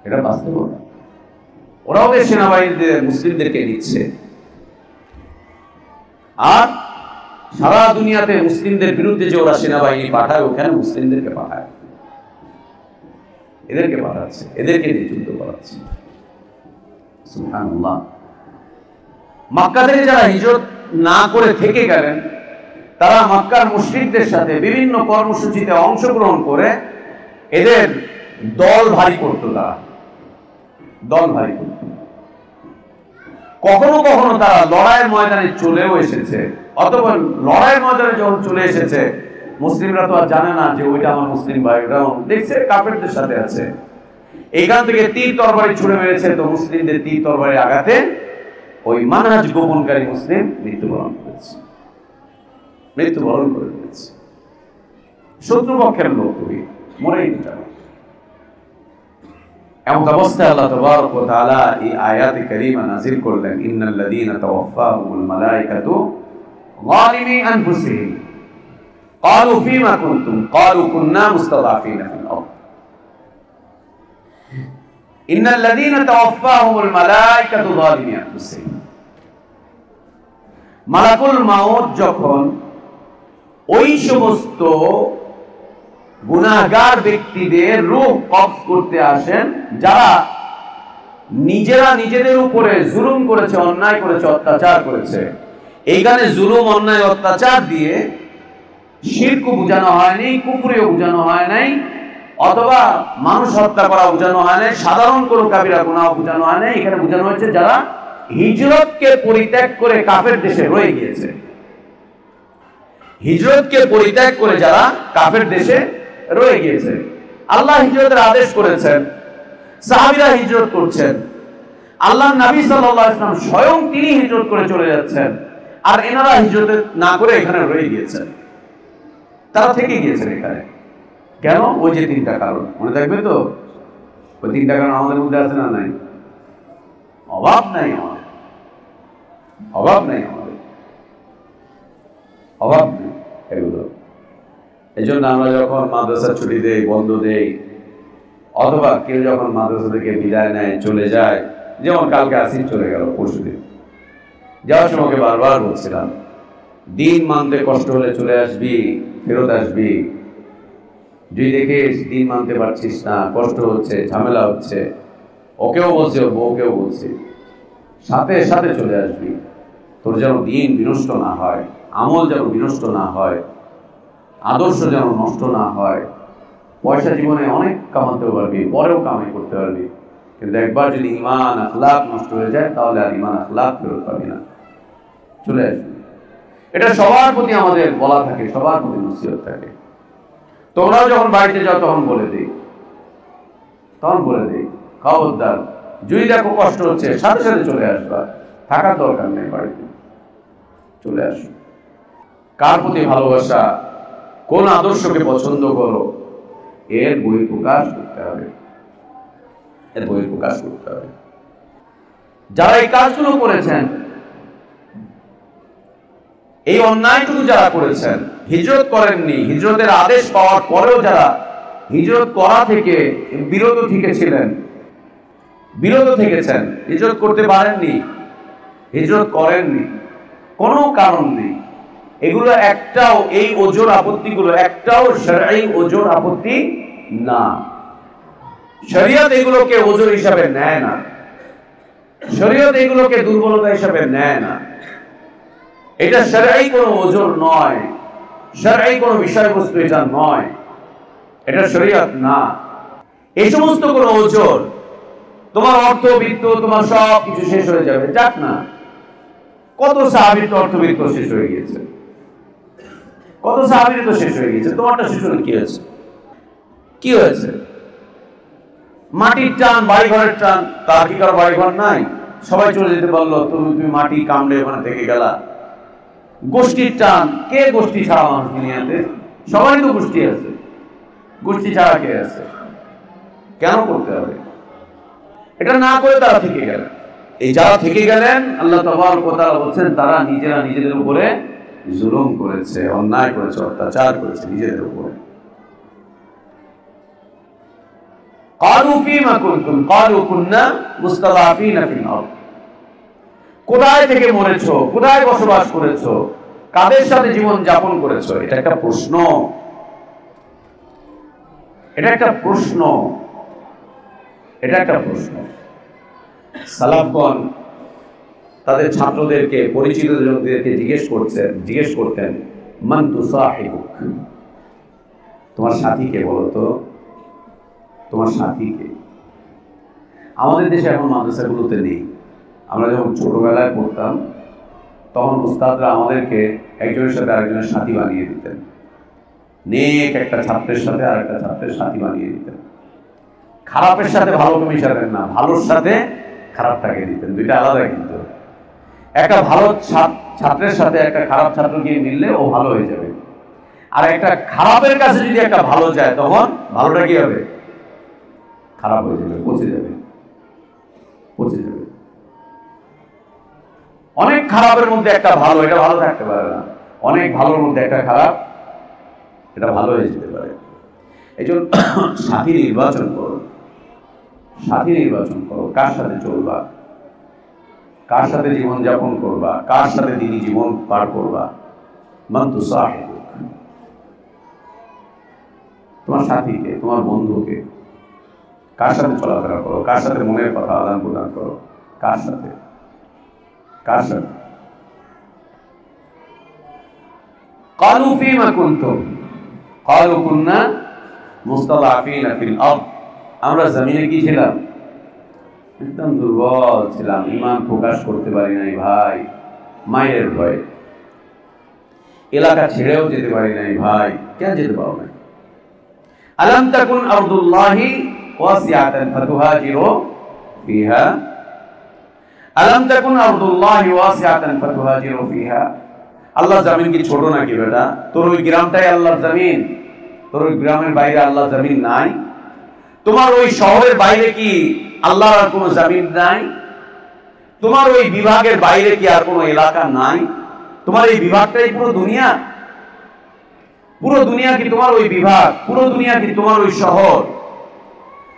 এটা বাস্তবতা। ওরা ওদের সেনাবাহিনীতে মুসলিমদেরকে নিচ্ছে, আর সারা দুনিয়াতে মুসলিমদের বিরুদ্ধে যে ওরা সেনাবাহিনী পাঠায়, ওখানে মুসলিমদেরকে পাঠায়, এদেরকে পাঠাচ্ছে, এদেরকে নিয়ে যুদ্ধ করাচ্ছে। সুবহানাল্লাহ। মক্কা থেকে যারা হিজরত না করে থেকে গেলেন, তারা মক্কার মুশরিকদের সাথে বিভিন্ন কর্মসূচিতে অংশগ্রহণ করে এদের দল ভারী করত, তারা দল ভারী করত। কখনো কখনো তারা লড়াইয়ের ময়দানে চলেও এসেছে, অথবা লড়াইয়ের ময়দানে যখন চলে এসেছে, মুসলিমরা তো আর জানে না যে ওইটা আমার মুসলিম ভাই, ওটা দেখছে কাফেরদের সাথে আছে, এইখান থেকে তীর তরবারি ছুড়ে মেরেছে, তো মুসলিমদের তীর তরবারির আঘাতে ওই মানহাজ গোপনকারী মুসলিম মৃত্যুবরণ করেছে, মৃত্যুবরণ করে ফেলেছে। শত্রুপক্ষের লোক তুমি মরেই যাবে। এমন অবস্থায় আল্লাহ তাবারক ওয়া তাআলা এই আয়াতে কারীমা নাযিল করলেন, ইন্নাল্লাযীনা তাওয়াফফাহুমুল মালায়েকাতু যালিমি আনফুসিহিম ক্বালু ফীমা কুনতুম ক্বালু কুন্না মুস্তাদআফিনা ফিল আরদ। ইন্নাল্লাযীনা তাওয়াফফাহুমুল মালায়েকাতু যালিমি আনফুসিহিম, মালাকুল মাউত যখন ওই সমস্ত গুনাহগার ব্যক্তিদের রূহ কবজ করতে আসেন, যারা নিজেরা নিজেদের উপরে জুলুম করেছে, অন্যায় করেছে, অত্যাচার করেছে। এইখানে জুলুম, অন্যায়, অত্যাচার দিয়ে শিরকও বোঝানো হয়নি, কুফরিও বোঝানো হয় নাই, অথবা মানুষ হত্যা করা বোঝানো হয় নাই, সাধারণ কোনো কাবিরা গুনাহ বোঝানো হয় নাই। এখানে বোঝানো হয়েছে যারা হিজরতকে পরিত্যাগ করে কাফের দেশে রয়ে গিয়েছে, হিজরতকে পরিত্যাগ করে যারা কাফের দেশে রয়ে গিয়েছে। আল্লাহ হিজরতের আদেশ করেছেন, সাহাবীরা হিজরত করছেন, আল্লাহ নবী সাল্লাল্লাহু আলাইহি ওয়াসাল্লাম স্বয়ং তিনি হিজরত করে চলে যাচ্ছেন, আর এনারা হিজরত না করে এখানে রয়ে গিয়েছেন, তারা থেকে গিয়েছেন এখানে। কেন? ওই যে তিনটা কারণ মনে থাকবে তো, ওই তিনটা কারণ আমাদের মধ্যে আছে না নাই? অভাব নাই আমাদের, অভাব নাই আমাদের, অভাব নেই এগুলো। এই জন্য আমরা যখন মাদ্রাসা ছুটি দেই, বন্ধ দেই, অথবা কেউ যখন মাদ্রাসা থেকে বিদায় নেয়, চলে যায়, যেমন কালকে আসিফ চলে গেল, পরশুদিন যাওয়ার সময় বারবার বলছিলাম, দিন মানতে কষ্ট হলে চলে আসবি, ফেরত আসবি। যদি দেখিস দিন মানতে পারছিস না, কষ্ট হচ্ছে, ঝামেলা হচ্ছে, ওকেও বলছে, ওর বউকেও বলছে, সাথে সাথে চলে আসবি। তোর যেন দিন বিনষ্ট না হয়, আমল যেন বিনষ্ট না হয়, আদর্শ যেন নষ্ট না হয়। পয়সা জীবনে অনেক কামাতে পারবি, পরেও কামাই করতে পারবি, কিন্তু একবার যদি ঈমান আখলাক নষ্ট হয়ে যায়, তাহলে আর ঈমান আখলাক ফেরত পাবি না। চলে আসবি। এটা সবার প্রতি আমাদের বলা থাকে, সবার প্রতি নসিহত থাকে। তোমরাও যখন বাড়িতে যাও তখন বলে দিই, খবরদার, যদি দেখো কষ্ট হচ্ছে সাথে সাথে চলে আসবা, থাকার দরকার নেই, বাড়িতে চলে আসো। কার প্রতি ভালোবাসা, কোন আদর্শকে পছন্দ করো, এর বহিঃপ্রকাশ করতে হবে, যারা এই কাজগুলো করেছেন, এই অন্যায়টুকু যারা করেছেন, হিজরত করেননি, হিজরতের আদেশ পাওয়ার পরেও যারা হিজরত করা থেকে বিরত থেকেছেন, হিজরত করতে পারেননি, হিজরত করেননি, কোনো কারণ নেই, এগুলো একটাও, এই ওজোর আপত্তিগুলো একটাও শরঈ ওজোর আপত্তি না। শরীয়ত এগুলোকে ওজোর হিসাবে নেয় না, শরীয়ত এগুলোকে দুর্বলতা হিসাবে নেয় না। এটা শরঈ কোনো ওজোর নয়, শরঈ কোনো বিষয়বস্তু এটা নয়, এটা শরীয়ত না। এই সমস্ত কোনো ওজোর, তোমার অর্থবিত্ত, তোমার সব কিছু শেষ হয়ে যাবে, যাক না। কত সাহাবীর তো অর্থবিত্ত শেষ হয়ে গিয়েছে, কত সাহাবীর তো শেষ হয়ে গিয়েছে, তোমারটা শেষ হলে কি হয়েছে? মাটির টান, বাড়িঘরের টান, তার কি কারো বাড়িঘর নাই? সবাই চলে যেতে পারলো, তুমি মাটি কামড়ে ওখানে থেকে গেলা। গোষ্ঠীর টান, কে গোষ্ঠী ছাড়া মানুষ দুনিয়াতে? সবাই তো গোষ্ঠী আছে, গোষ্ঠী ছাড়া কে আছে? কেন করতে হবে? এটা না করে তারা থেকে গেলেন। এই যারা থেকে গেলেন, আল্লাহ তাবারক ওয়া তাআলা বলছেন, তারা নিজেরা নিজেদের উপরে জুলুম করেছে, অন্যায় করেছে, অত্যাচার করেছে নিজেদের উপরে। ক্বালু ফীমা কুনতুম ক্বালু কুননা মুস্তাদাফিনা ফিল আরদ। কোথায় থেকে মরেছো, কোথায় বসবাস করেছো, কাদের সাথে জীবন যাপন করেছো? এটা একটা প্রশ্ন, এটা একটা প্রশ্ন, এটা একটা প্রশ্ন। সালাফগণ তাদের ছাত্রদেরকে, পরিচিতদেরকে জিজ্ঞেস করতেন, মান তুসাহিবুক, তোমার সাথীকে বলো তো, তোমার সাথীকে। আমাদের দেশে এখন মাদ্রাসাগুলোতে নেই। আমরা যখন ছোটবেলায় পড়তাম, তখন উস্তাদরা আমাদেরকে একজনের সাথে আরেকজনের সাথী বানিয়ে দিতেন, নেক একটা ছাত্রের সাথে আর একটা ছাত্রের সাথী বানিয়ে দিতেন। খারাপের সাথে ভালোকে মিশাতেন না, ভালোর সাথে খারাপটাকে দিতেন, দুইটা আলাদা। কিন্তু একটা ভালো ছাত্রের সাথে একটা খারাপ ছাত্রকে মিললে ও ভালো হয়ে যাবে, আর একটা খারাপের কাছে যদি একটা ভালো যায়, তখন ভালোটা কি হবে? খারাপ হয়ে যাবে, পচে যাবে। অনেক খারাপের মধ্যে একটা ভালো, এটা ভালো থাকতে পারে না। অনেক ভালোর মধ্যে একটা খারাপ, এটা ভালো হয়ে যেতে পারে। এই জন্য সাথী নির্বাচন করো, কার সাথে চলবা, কার সাথে জীবন যাপন করবা, কার সাথে দিনী জীবন পার করবা। মান তুসাহিবুক, তোমার সাথীকে, তোমার বন্ধুকে, কার সাথে চলাফেরা করো, কার সাথে মনের কথা আদান প্রদান করো, কার সাথে? ক্বালু ফীমা কুনতুম ক্বালু কুননা মুস্তাদাফিনা ফিল আরদ। আমরা জমিনে কি ছিলাম? একদম দুর্বল ছিলাম, ঈমান প্রকাশ করতে পারি নাই ভাই, মায়ের ভয়। এলাকা ছেড়েও যেতে পারি নাই ভাই। কেন যেতে পারো না? আলাম তাকুন আরদুল্লাহি ওয়াসিআতান ফাতুহাজিরু ফিহা, আলাম তাকুন আরদুল্লাহি ওয়াসিআতান ফাতুহাজিরু ফিহা। আল্লাহর জমিন কি ছোট নাকি বেটা? তোর ওই গ্রামটাই আল্লাহর জমিন, তোর ওই গ্রামের বাইরে আল্লাহর জমিন নাই? তোমার ওই শহরের বাইরে কি আল্লাহর আর কোনো জমিন নাই? তোমার ওই বিভাগের বাইরে কি আর কোনো এলাকা নাই? তোমার এই বিভাগটাই পুরো দুনিয়া? পুরো দুনিয়া কি তোমার ওই বিভাগ? পুরো দুনিয়া কি তোমার ওই শহর?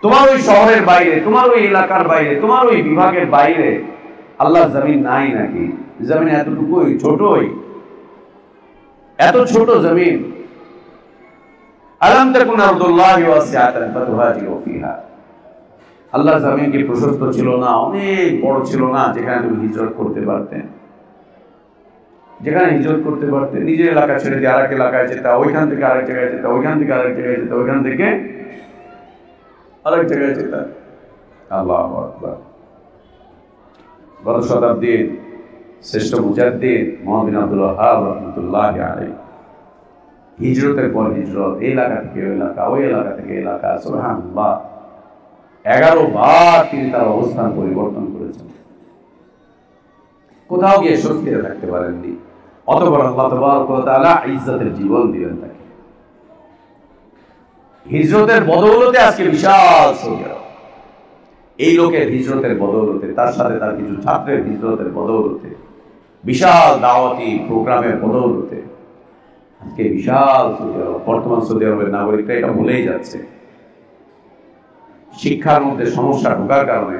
তোমার ওই শহরের বাইরে, তোমার ওই এলাকার বাইরে, তোমার ওই বিভাগের বাইরে আল্লাহর জমিন নাই নাকি? জমিন এতটুকুই, ছোটই, এত ছোট জমিন। আলাম তাকুন আরদুল্লাহি ওয়াসিআতান ফাতুহাজিরু ফিহা। আল্লাহর জমিন কি প্রশস্ত ছিল না, অনেক বড় ছিল না, যেখানে তুমি হিজরত করতে পারতে? যেখানে হিজরত করতে পারতে, নিজের এলাকা ছেড়ে দিয়ে আরেক এলাকায় যেতে, ওইখান থেকে আরেক জায়গায় যেতে, ওইখান থেকে আরেক জায়গায় যেতে, ওইখান থেকে আরেক জায়গায় যেতে। আল্লাহু আকবার। গত শতাব্দীর শ্রেষ্ঠ মুজাদ্দিদ মুহাম্মদ বিন আব্দুল ওয়াহ্হাব রাহমাতুল্লাহি আলাইহি হিজরতের পর হিজরত, এই এলাকা থেকে ওই এলাকা, ওই এলাকা থেকে এলাকা, সুবহানাল্লাহ 11 বার তিনি তার অবস্থান পরিবর্তন করেছেন। কোথাও গিয়ে স্বস্তিতে থাকতে পারেননি। অতঃপর আল্লাহ তাবারক ওয়া তাআলা ইজ্জতের জীবন দিলেন তাকে। হিজরতের বদৌলতে আজকে বিশাল সৌদি আরব। এই লোকের হিজরতের বদৌলতে, তার সাথে তার কিছু ছাত্রের হিজরতের বদৌলতে, বিশাল দাওয়াতি প্রোগ্রামের বদৌলতে আজকে বিশাল সৌদি আরব। বর্তমান সৌদি আরবের নাগরিকরা এটা ভুলেই যাচ্ছে। শিক্ষার মধ্যে সমস্যা ঢোকার কারণে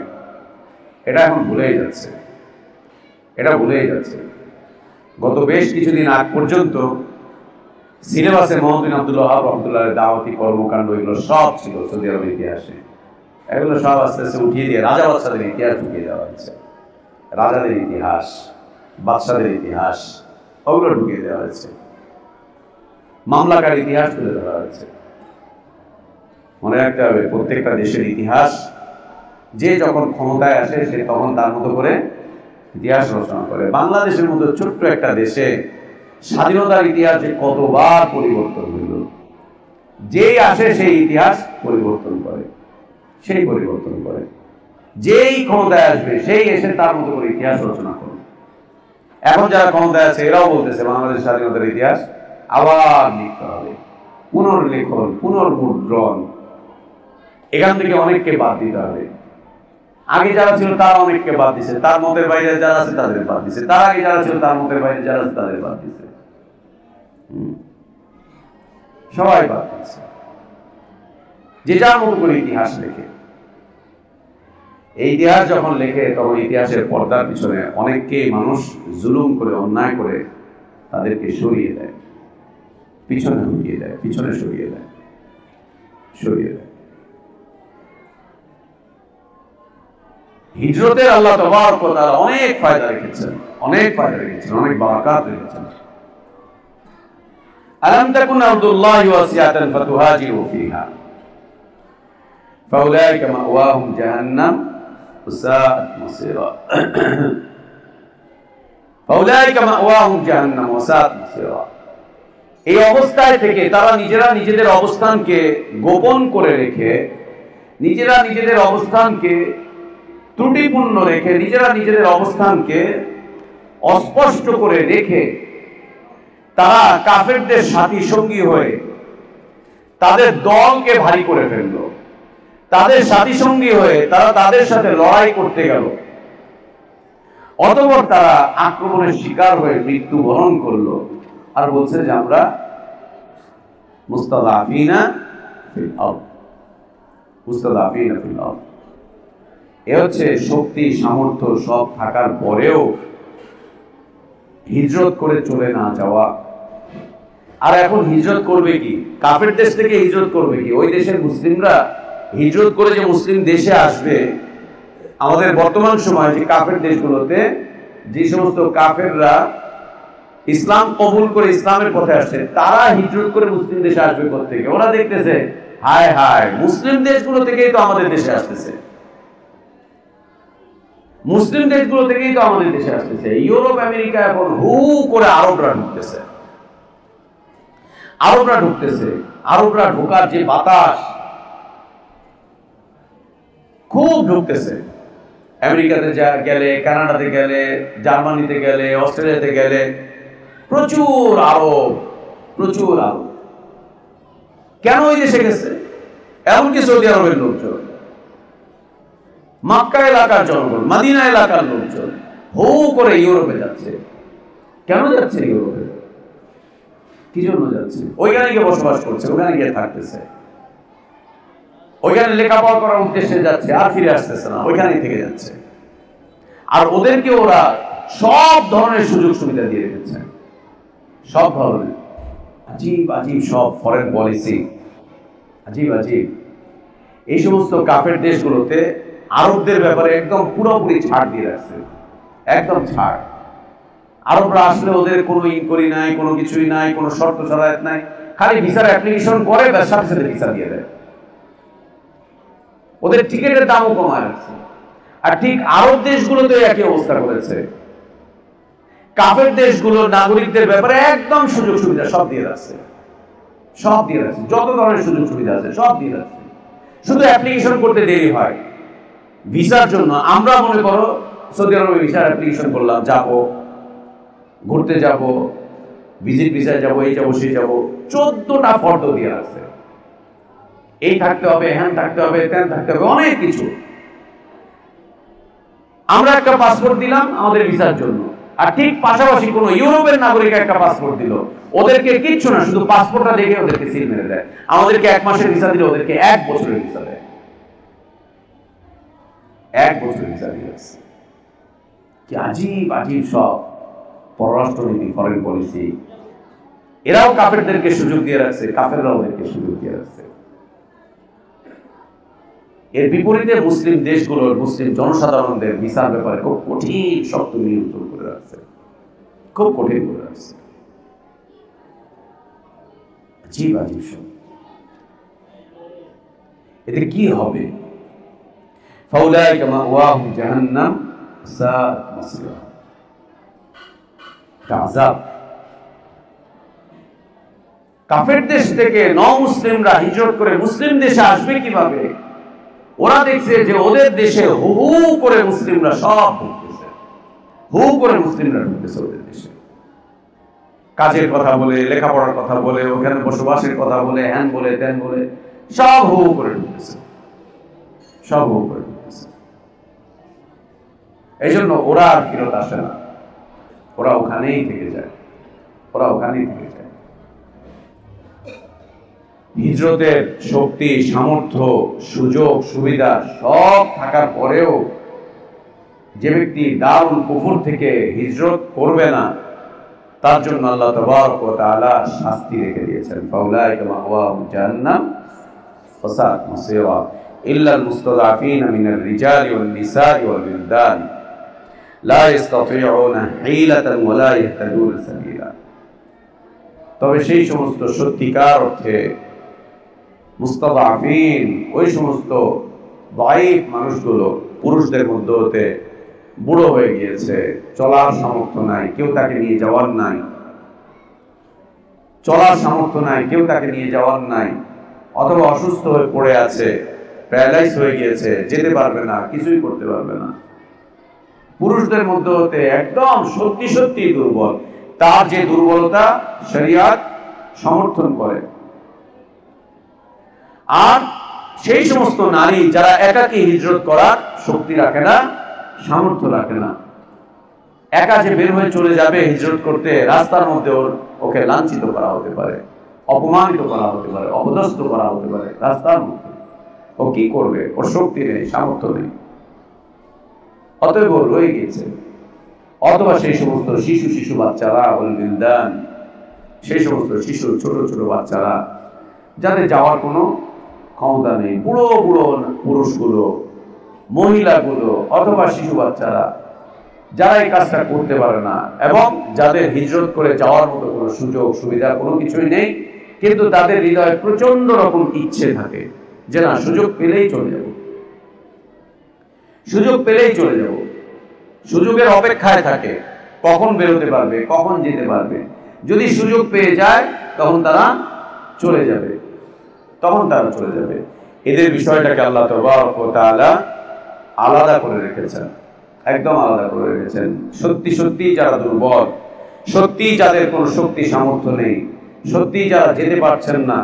এটা এখন ভুলেই যাচ্ছে, এটা ভুলেই যাচ্ছে। গত বেশ কিছুদিন আগ পর্যন্ত সিলেবাসে মুহাম্মদ বিন আব্দুল ওয়াহ্হাব রাহমাতুল্লাহির দাওয়াতি কর্মকাণ্ড এগুলো সব ছিল সৌদি আরবের ইতিহাসে। এগুলো সব আস্তে আস্তে উঠিয়ে দিয়ে রাজা বাদশাদের ইতিহাস ঢুকিয়ে দেওয়া হয়েছে। রাজাদের ইতিহাস, বাদশাদের ইতিহাস ওগুলো ঢুকিয়ে দেওয়া হয়েছে। মামলাকার ইতিহাস তুলে ধরা হয়েছে। মনে রাখতে হবে, প্রত্যেকটা দেশের ইতিহাস যে যখন ক্ষমতায় আসে সে তখন তার মতো করে ইতিহাস রচনা করে। বাংলাদেশের মতো ছোট্ট একটা দেশে স্বাধীনতার ইতিহাস যে কতবার পরিবর্তন হইল, যেই আসে সেই ইতিহাস পরিবর্তন করে, সেই পরিবর্তন করে। যেই ক্ষমতায় আসবে সেই এসে তার মতো করে ইতিহাস রচনা করে। এখন যারা ক্ষমতায় আছে এরাও বলতেছে বাংলাদেশ স্বাধীনতার ইতিহাস আবার লিখতে হবে, পুনর্লেখন, পুনর্মুদ্রণ। এখান থেকে অনেককে বাদ দিতে হবে। আগে যারা ছিল তারা অনেককে বাদ দিছে, তার মতের বাইরে যারা আছে তাদের বাদ দিছে, তার আগে যারা ছিল তার মতের বাইরে যারা আছে তাদের বাদ দিছে, সবাই বাদ দিচ্ছে। যে যার মতো করে ইতিহাস লেখে। এই ইতিহাস যখন লেখে তখন ইতিহাসের পর্দার পিছনে অনেককে মানুষ জুলুম করে, অন্যায় করে তাদেরকে সরিয়ে দেয়, পিছনে হটিয়ে দেয়, পিছনে সরিয়ে দেয়, সরিয়ে দেয়। হিজরতের আল্লাহ তাবারক ওয়া তাআলা অনেক ফায়দা রেখেছেন, অনেক ফায়দা রেখেছেন, অনেক বারাকাত রেখেছেন। আলাম তাকুন আরদুল্লাহি ওয়াসিআতান ফাতুহাজিরু ফিহা ফাউলাইকা মাওয়াহুম জাহান্নাম ওয়াসাআত মাসীরা। ফাউলাইকা মাওয়াহুম জাহান্নাম ওয়াসাআত মাসীরা। এই অবস্থায় থেকে তারা নিজেরা নিজেদের অবস্থানকে গোপন করে রেখে, নিজেরা নিজেদের অবস্থানকে ত্রুটিপূর্ণ রেখে, নিজেরা নিজেদের অবস্থানকে অস্পষ্ট করে রেখে তারা কাফেরদের সাথী সঙ্গী হয়ে তাদের দলকে ভারী করে ফেলল। তাদের সাথী সঙ্গী হয়ে তারা তাদের সাথে লড়াই করতে গেল। অতঃপর তারা আক্রমণের শিকার হয়ে মৃত্যুবরণ করলো। আর বলছে যে আমরা মুস্তাদাফিনা ফিল আরদ, মুস্তাদাফিনা ফিল আরদ। এ হচ্ছে শক্তি সামর্থ্য সব থাকার পরেও হিজরত করে চলে না যাওয়া। আর এখন হিজরত করবে কি? কাফের দেশ থেকে হিজরত করবে কি? ওই দেশের মুসলিমরা হিজরত করে যে মুসলিম দেশে আসবে, আমাদের বর্তমান সময়ে যে কাফের দেশগুলোতে যে সমস্ত কাফেররা ইসলাম কবুল করে ইসলামের পথে আসছে, তারা হিজরত করে মুসলিম দেশে আসবে কোথা থেকে? ওরা দেখতেছে হায় হায় মুসলিম দেশগুলো থেকেই তো আমাদের দেশে আসতেছে, মুসলিম দেশগুলো থেকেই তো আমাদের দেশে আসতেছে। ইউরোপ আমেরিকা এখন হু করে আরবরা ঢুকতেছে, আরবরা ঢুকতেছে। আরবরা ঢোকার যে বাতাস খুব ঢুকতেছে। আমেরিকাতে গেলে, কানাডাতে গেলে, জার্মানিতে গেলে, অস্ট্রেলিয়াতে গেলে প্রচুর আরব, প্রচুর আরব। কেন ওই দেশে গেছে? এমনকি সৌদি আরবের লোকজন, মক্কা এলাকার জনগণ, মদিনা এলাকার লোকজন হু করে ইউরোপে যাচ্ছে। কেন যাচ্ছে ইউরোপে? কি জন্য যাচ্ছে? ওইখানে গিয়ে বসবাস করছে, ওখানে গিয়ে থাকতেছে, ওইখানে লেখাপড়া করার উদ্দেশ্যে যাচ্ছে, আর ফিরে আসতেছে না, ওইখানেই থেকে যাচ্ছে। আর ওদেরকে ওরা সব ধরনের সুযোগ সুবিধা দিয়ে রেখেছে, সব ধরনের আজীব আজীব সব ফরেন পলিসি, আজীব আজীব। এই সমস্ত কাফের দেশগুলোতে আরবদের ব্যাপারে একদম পুরোপুরি ছাড় দিয়ে রাখছে, একদম ছাড়। আরবরা আসলে ওদের কোনো ইনকোয়ারি নাই, কোনো কিছুই নাই, কোনো শর্ত শরায়ত নাই, খালি ভিসার অ্যাপ্লিকেশন করে তার সাথে সাথে ভিসা দিয়ে দেয়। ওদের টিকেটের দামও কমায় রাখছে। আর ঠিক আরব দেশগুলোতে একই অবস্থা করেছে। কাফের দেশগুলোর নাগরিকদের ব্যাপারে একদম সুযোগ সুবিধা সব দিয়ে রাখছে, সব দিয়ে রাখছে, যত ধরনের সুযোগ সুবিধা আছে সব দিয়ে রাখছে। শুধু অ্যাপ্লিকেশন করতে দেরি হয় ভিসার জন্য। আমরা মনে করো সৌদি আরবে ভিসার অ্যাপ্লিকেশন করলাম, যাব, ঘুরতে যাব, ভিজিট ভিসায় যাব, এই যাব, সেই যাব, 14টা ফর্দ দিয়ে রাখছে। এই থাকতে হবে, হ্যান থাকতে হবে, ত্যান থাকতে হবে, অনেক কিছু। আমরা একটা পাসপোর্ট দিলাম আমাদের ভিসার জন্য, আর ঠিক পাশাপাশি কোন ইউরোপের নাগরিক একটা পাসপোর্ট দিল, ওদেরকে কিচ্ছু না, শুধু পাসপোর্টটা দেখে ওদেরকে সিল মেরে দেয়। আমাদেরকে 1 মাসের ভিসা দিলে ওদেরকে 1 বছরের ভিসা দেয়, 1 বছরের ভিসা দিয়েছে। কি আজীব আজীব সব পররাষ্ট্রনীতি, ফরেন পলিসি। এরাও কাফেরদেরকে সুযোগ দিয়ে রাখছে, কাফেররাও ওদেরকে সুযোগ দিয়ে রাখছে। এর বিপরীতে মুসলিম দেশগুলোর মুসলিম জনসাধারণদের ভিসার ব্যাপারে খুব কঠিন শক্ত নিয়ন্ত্রণ করে রাখছে, খুব কঠিন করে রাখছে। আজীব আজীব সব। এতে কি হবে? ফাউলাইকা মাওয়াহুম জাহান্নাম সাআত মাসীরা। আযাব। কাফের দেশ থেকে নমুসলিমরা হিজরত করে মুসলিম দেশে আসবে কিভাবে? ওরা দেখছে যে ওদের দেশে হু হু করে মুসলিমরা সব ঢুকতেছে, হু করে মুসলিমরা ঢুকতেছে ওদের দেশে। কাজের কথা বলে, লেখাপড়ার কথা বলে, ওখানে বসবাসের কথা বলে, হ্যান বলে, ত্যান বলে, সব হু করে ঢুকতেছে, সব হু করে ঢুকতেছে। এই জন্য ওরা আর ফিরত আসে না, ওরা ওখানেই থেকে যায়, ওরা ওখানেই থেকে যায়। হিজরতের শক্তি, সামর্থ্য, সুযোগ সুবিধা সব থাকার পরেও যে ব্যক্তি দারুল কুফর থেকে হিজরত করবে না, তার জন্য আল্লাহ তাবারক ওয়া তাআলা শাস্তি রেখে দিয়েছেন। ফাউলাইকা মাওয়াহুম জাহান্নাম ওয়া সাআত মাসীরা ইল্লাল মুস্তাযআফিনা মিনার রিজালি ওয়ান নিসাই ওয়াল বিলদান লা ইসতাতিউনা হিলাতান ওয়া লা ইয়াহতাদুনা সাবিলা। তবে সেই সমস্ত সত্যিকার অর্থে মুস্তাযআফিন, ওই সমস্ত দাঈফ মানুষগুলো পুরুষদের মধ্যে হতে বুড়ো হয়ে গিয়েছে, চলার সামর্থ্য নাই, কেউ তাকে নিয়ে যাওয়ার নাই, চলার সামর্থ্য নাই, কেউ তাকে নিয়ে যাওয়ার নাই, অথবা অসুস্থ হয়ে পড়ে আছে, প্যারালাইজ হয়ে গিয়েছে, যেতে পারবে না, কিছুই করতে পারবে না। পুরুষদের মধ্যে হতে একদম সত্যি সত্যি দুর্বল, তার যে দুর্বলতা শরীয়ত সমর্থন করে। আর সেই সমস্ত নারী যারা একাকী হিজরত করার শক্তি রাখে না, সামর্থ্য রাখে না, একা যে বের হয়ে চলে যাবে হিজরত করতে, রাস্তার মধ্যে ওকে লাঞ্ছিত করা হতে পারে, অপমানিত করা হতে পারে, অপদস্থ করা হতে পারে রাস্তার মধ্যে। ও কি করবে? ওর শক্তি নেই, সামর্থ্য নেই, অতএব রয়ে গেছে। অথবা সেই সমস্ত শিশু বাচ্চারা, ওয়াল বিলদান, সেই সমস্ত শিশু ছোট ছোট বাচ্চারা যাদের যাওয়ার কোনো ক্ষমতা নেই, বুড়ো বুড়ো পুরুষগুলো, মহিলাগুলো, অথবা শিশু বাচ্চারা, যারা এই কাজটা করতে পারে না এবং যাদের হিজরত করে যাওয়ার মতো কোনো সুযোগ সুবিধা কোনো কিছুই নেই, কিন্তু তাদের হৃদয়ে প্রচন্ড রকম ইচ্ছে থাকে যে না, সুযোগ পেলেই চলে যাব, সুযোগ পেলেই চলে যাব, সুযোগের অপেক্ষায় থাকে, কখন বেরোতে পারবে, কখন যেতে পারবে। যদি সুযোগ পেয়ে যায় তখন তারা চলে যাবে, তখন তারা চলে যাবে। এদের বিষয়টাকে আল্লাহ তাবারক ওয়া তাআলা আলাদা করে রেখেছেন, একদম আলাদা করে রেখেছেন। সত্যি সত্যি যারা দুর্বল, সত্যি যাদের কোনো শক্তি সামর্থ্য নেই, সত্যি যারা যেতে পারছেন না,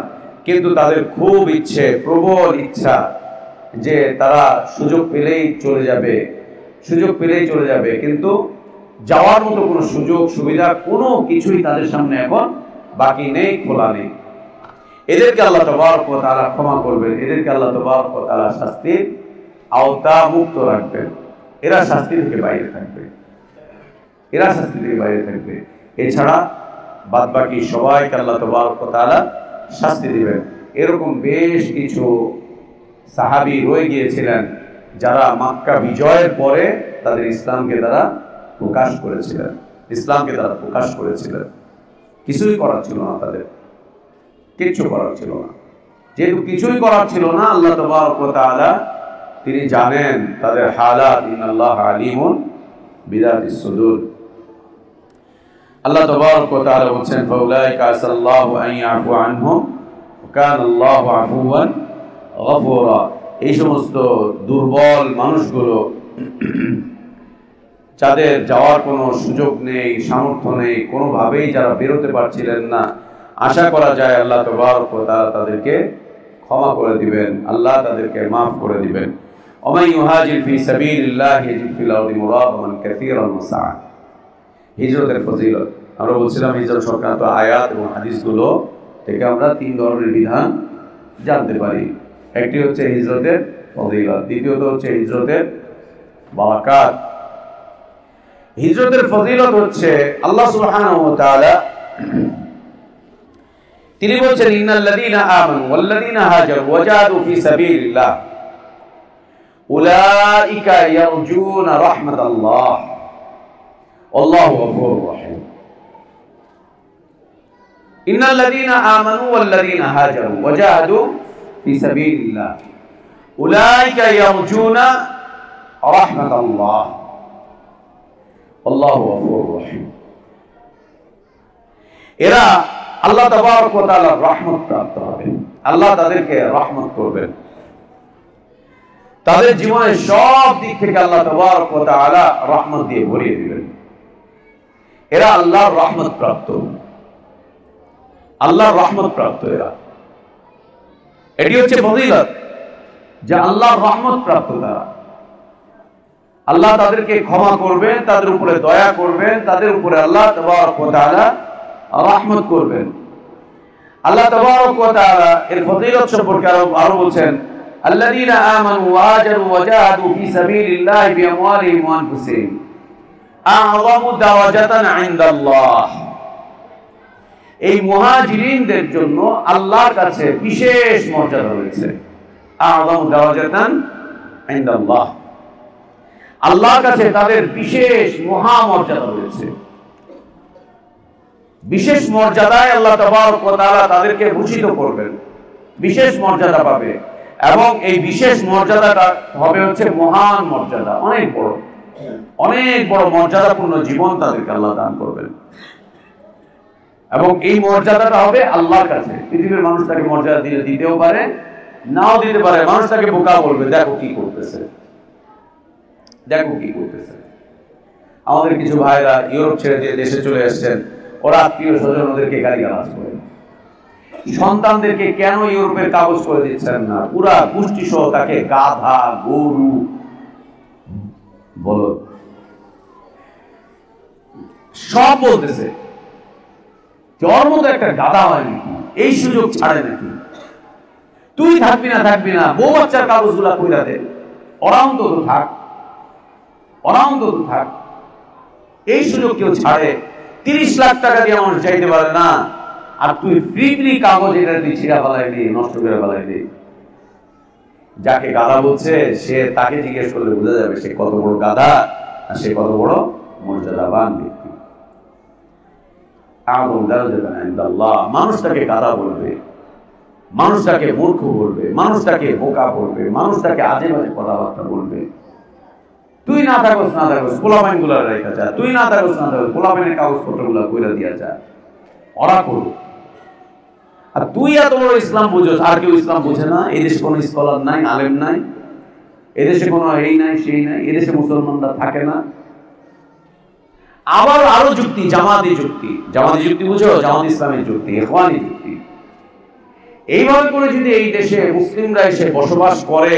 কিন্তু তাদের খুব ইচ্ছে, প্রবল ইচ্ছা যে তারা সুযোগ পেলেই চলে যাবে, সুযোগ পেলেই চলে যাবে, কিন্তু যাওয়ার মতো কোনো সুযোগ সুবিধা কোনো কিছুই তাদের সামনে এখন বাকি নেই, খোলা নেই। এদেরকে আল্লাহ তাবারক ওয়া তাআলা ক্ষমা করবেন, এদেরকে আল্লাহ তাবারক ওয়া তাআলা শাস্তির আওতা মুক্ত রাখবেন। এরা শাস্তি থেকে বাইরে থাকবে, এরা শাস্তি থেকে বাইরে থাকবে। এছাড়া বাদ বাকি সবাইকে আল্লাহ তাবারক ওয়া তাআলা শাস্তি দিবেন। এরকম বেশ কিছু সাহাবী রয়ে গিয়েছিলেন যারা মক্কা বিজয়ের পরে তাদের ইসলামকে তারা প্রকাশ করেছিলেন, ইসলামকে তারা প্রকাশ করেছিলেন। কিছুই করার ছিল না তাদের, কিচ্ছু করার ছিল না। যেহেতু কিছুই করার ছিল না, আল্লাহ তাবারক ওয়া তাআলা তিনি জানেন তাদের হালাত, ইন্নাল্লাহ আলিমুন বিযাতিস সুদূর। আল্লাহ তাবারক ওয়া তাআলা বলেন ফাউলাইকা আসাল্লাহু আন ইয়াফু আনহুম ওয়া কানা আল্লাহু আফুওয়ান গফুরা। এই সমস্ত দুর্বল মানুষগুলো যাদের যাওয়ার কোনো সুযোগ নেই, সামর্থ্য নেই, কোনোভাবেই যারা বেরোতে পারছিলেন না, আশা করা যায় আল্লাহ তাবারক ওয়া তাআলা তাদেরকে ক্ষমা করে দিবেন, আল্লাহ তাদেরকে মাফ করে দিবেন। ওমান ইউহাজির ফি সাবিলিল্লাহি ইয়াজিদ ফিল আরদি মুরাগামান কাসীরান ওয়া সাআ। হিজরতের ফজিলত আমরা বলছিলাম, হিজরত সংক্রান্ত আয়াত এবং হাদিসগুলো থেকে আমরা 3 ধরনের বিধান জানতে পারি। একটি হচ্ছে হিজরতের ফজিলত, দ্বিতীয়ত হচ্ছে হিজরতের বারাকাত। হিজরতের ফজিলত হচ্ছে আল্লাহ সুবহানাহু ওয়া তাআলা তিনি বলছেন ইন্নাল্লাযীনা আমানু ওয়াল্লাযীনা হাজারু ওয়া জাহাদু ফি সাবিলিল্লাহ উলাইকা ইয়ারজুনা রাহমাতাল্লাহ আল্লাহু গফুরুর রহিম। ইন্নাল্লাযীনা আমানু ওয়াল্লাযীনা হাজারু ওয়া জাহাদু ফি সাবিলিল্লাহ উলাইকা ইয়ারজুনা রাহমাতাল্লাহ আল্লাহু গফুরুর রহিম। এরা আল্লাহ তাবারক ওয়া তাআলার রহমত প্রাপ্ত হবে, আল্লাহ তাদেরকে রহমত করবেন, তাদের জীবনের সব দিক থেকে আল্লাহ তাবারক ওয়া তাআলা রহমত দিয়ে ভরিয়ে দিবেন। এরা আল্লাহর রহমত প্রাপ্ত, আল্লাহর রহমত প্রাপ্ত এরা। এটি হচ্ছে ফজিলত যে আল্লাহর রহমত প্রাপ্ত তারা। আল্লাহ তাদেরকে ক্ষমা করবেন, তাদের উপরে দয়া করবেন, তাদের উপরে আল্লাহ তাবারক ওয়া তাআলা রহমত করবেন। আল্লাহ তাবারক ওয়া তাআলা এর ফজিলত সম্পর্কে আরো বলছেন আল্লাযীনা আমানু ওয়া হাজারু ওয়া জাহাদু ফি সাবিলিল্লাহি বিআমওয়ালিহিম ওয়া আনফুসিহিম আ'যামু দারাজাতান ইনদাল্লাহ। এই মুহাজিরিনদের জন্য আল্লাহর কাছে বিশেষ মর্যাদা রয়েছে। আ'যামু দারাজাতান ইনদাল্লাহ, আল্লাহর কাছে তাদের বিশেষ মহা মর্যাদা রয়েছে। বিশেষ মর্যাদায় আল্লাহ তাবারক ওয়া তাআলা তাদেরকে ভূষিত করবেন, বিশেষ মর্যাদা পাবে। এবং এই বিশেষ মর্যাদাটা হবে হচ্ছে মহান মর্যাদা, অনেক বড়, অনেক বড় মর্যাদাপূর্ণ জীবন তাদেরকে আল্লাহ দান করবেন। এবং এই মর্যাদাটা হবে আল্লাহর কাছে। পৃথিবীর মানুষ তাকে মর্যাদা দিতেও পারে, নাও দিতে পারে। মানুষ তাকে বোকা বলবে, দেখো কি করতেছে, দেখো কি করতেছে। আমাদের কিছু ভাইরা ইউরোপ ছেড়ে দিয়ে দেশে চলে এসেছেন, ওরা আত্মীয় স্বজন ওদেরকে গালিগালাজ করে। সন্তানদেরকে কেন ইউরোপের কাগজ করে দিচ্ছেন না? পুরা গোষ্ঠী সহ তাকে গাধা, গরু বলো সব বলতেছে। তোর মতো একটা গাধা হয় নাকি? এই সুযোগ ছাড়ে নাকি? তুই থাকবি না, থাকবি না, বউ বাচ্চার কাগজগুলা কইরা দে, ওরা অন্তত থাক, ওরা অন্তত থাক। এই সুযোগ কেউ ছাড়ে? 30 লাখ টাকা দিয়ে মানুষ চাইতে পারে না, আর তুই ফ্রি কাগজ এটা তুই ছিঁড়া ফেলাইলি, নষ্ট করে ফেলাইলি। যাকে গাধা বলছে সে, তাকে জিজ্ঞেস করলে বোঝা যাবে সে কত বড় গাধা আর সে কত বড় মর্যাদাবান ব্যক্তি। আ'যামু দারাজাতান ইনদাল্লাহ। মানুষ তাকে গাধা বলবে, মানুষ তাকে মূর্খ বলবে, মানুষ তাকে বোকা বলবে, মানুষ তাকে আজে বাজে কথাবার্তা বলবে। তুই না থাকস, না থাকস, পোলাপাইন গুলা রেখা যা, তুই না থাকস, না থাকস, পোলাপাইনের কাগজপত্র গুলা কইরা দিয়া যা, ওরা করুক। আর তুই এত বড় ইসলাম বুঝোস, আর কেউ ইসলাম বুঝে না। এদেশে কোনো স্কলার নাই, আলেম নাই, এদেশে কোনো এই নাই সেই নাই, এদেশে মুসলমানরা থাকে না। আবার আরো যুক্তি, জামাতি যুক্তি। জামাতি যুক্তি বুঝো? জামাত ইসলামের যুক্তি, ইখওয়ানি যুক্তি। এইভাবে করে যদি এই দেশে মুসলিমরা এসে বসবাস করে,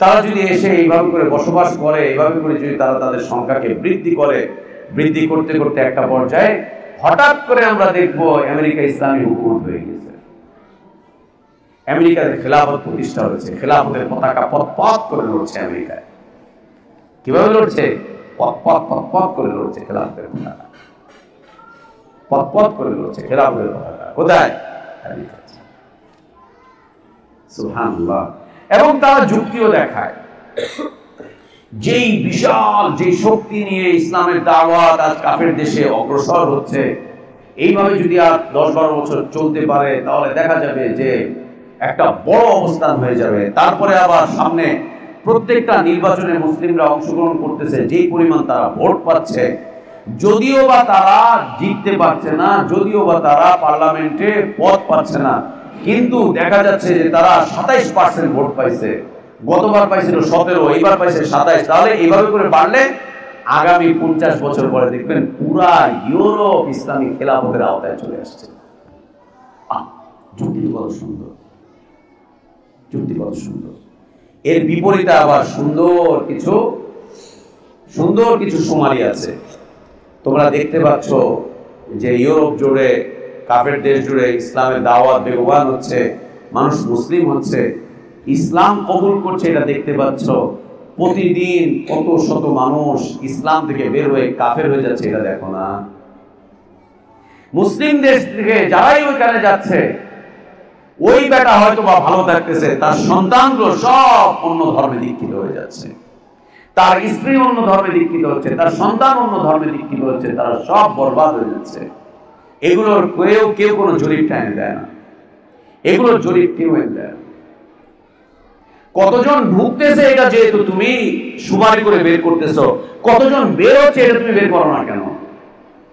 তারা যদি এসে এইভাবে করে বসবাস করে, এইভাবে করে যদি তারা তাদের সংখ্যাকে বৃদ্ধি করে, বৃদ্ধি করতে করতে একটা পর্যায়ে হঠাৎ করে আমরা দেখবো আমেরিকা ইসলামী হুকুমত হয়ে গেছে। আমেরিকাতে খেলাফত প্রতিষ্ঠা হয়েছে, খেলাফতের পতাকা পথ পথ করে লড়ছে আমেরিকায়। কিভাবে লড়ছে? পথ পথ পথ পথ করে লড়ছে খেলাফতের পতাকা, পথ পথ করে লড়ছে খেলাফতের পতাকা। কোথায়? আমেরিকাতে। সুবহানাল্লাহ। এবং তারা যুক্তিও দেখায়, যেই বিশাল যে শক্তি নিয়ে ইসলামের দাওয়াত আজ কাফের দেশে অগ্রসর হচ্ছে, এইভাবে যদি আর 10-12 বছর চলতে পারে তাহলে দেখা যাবে যে একটা বড় অবস্থান হয়ে যাবে। তারপরে আবার সামনে প্রত্যেকটা নির্বাচনে মুসলিমরা অংশগ্রহণ করতেছে, যেই পরিমাণ তারা ভোট পাচ্ছে, যদিও বা তারা জিততে পারছে না, যদিও বা তারা পার্লামেন্টে পদ পাচ্ছে না, কিন্তু দেখা যাচ্ছে যে তারা 27% ভোট পাইছে। গতবার পাইছিল 17, এইবার পাইছে 27। তাহলে এইভাবে করে বাড়লে আগামী 50 বছর পরে দেখবেন পুরা ইউরোপ ইসলামী খেলাফতের আওতায় চলে আসছে। যুক্তি কত সুন্দর, যুক্তি কত সুন্দর। এর বিপরীতে আবার সুন্দর কিছু শুমারি আছে। তোমরা দেখতে পাচ্ছ যে ইউরোপ জুড়ে, কাফের দেশ জুড়ে ইসলামের দাওয়াত বেগবান হচ্ছে, মানুষ মুসলিম হচ্ছে, ইসলাম কবুল করছে, এটা দেখতে পাচ্ছ। প্রতিদিন কত শত মানুষ ইসলাম থেকে বের হয়ে কাফের হয়ে যাচ্ছে, এটা দেখো না? মুসলিম দেশ থেকে যারাই ওইখানে যাচ্ছে, ওই বেটা হয়তো বা ভালো থাকতেছে, তার সন্তানগুলো সব অন্য ধর্মে দীক্ষিত হয়ে যাচ্ছে, তার স্ত্রী অন্য ধর্মে দীক্ষিত হচ্ছে, তার সন্তান অন্য ধর্মে দীক্ষিত হচ্ছে, তারা সব বরবাদ হয়ে যাচ্ছে। এগুলোর কেউ কোনো জরিপ টাইনে দেয় না, এগুলোর জরিপ কেউ দেয় না। কতজন ঢুকতেছে এটা যেহেতু তুমি সুমারি করে বের করতেছো, কতজন বের হচ্ছে এটা তুমি বের করো না কেন?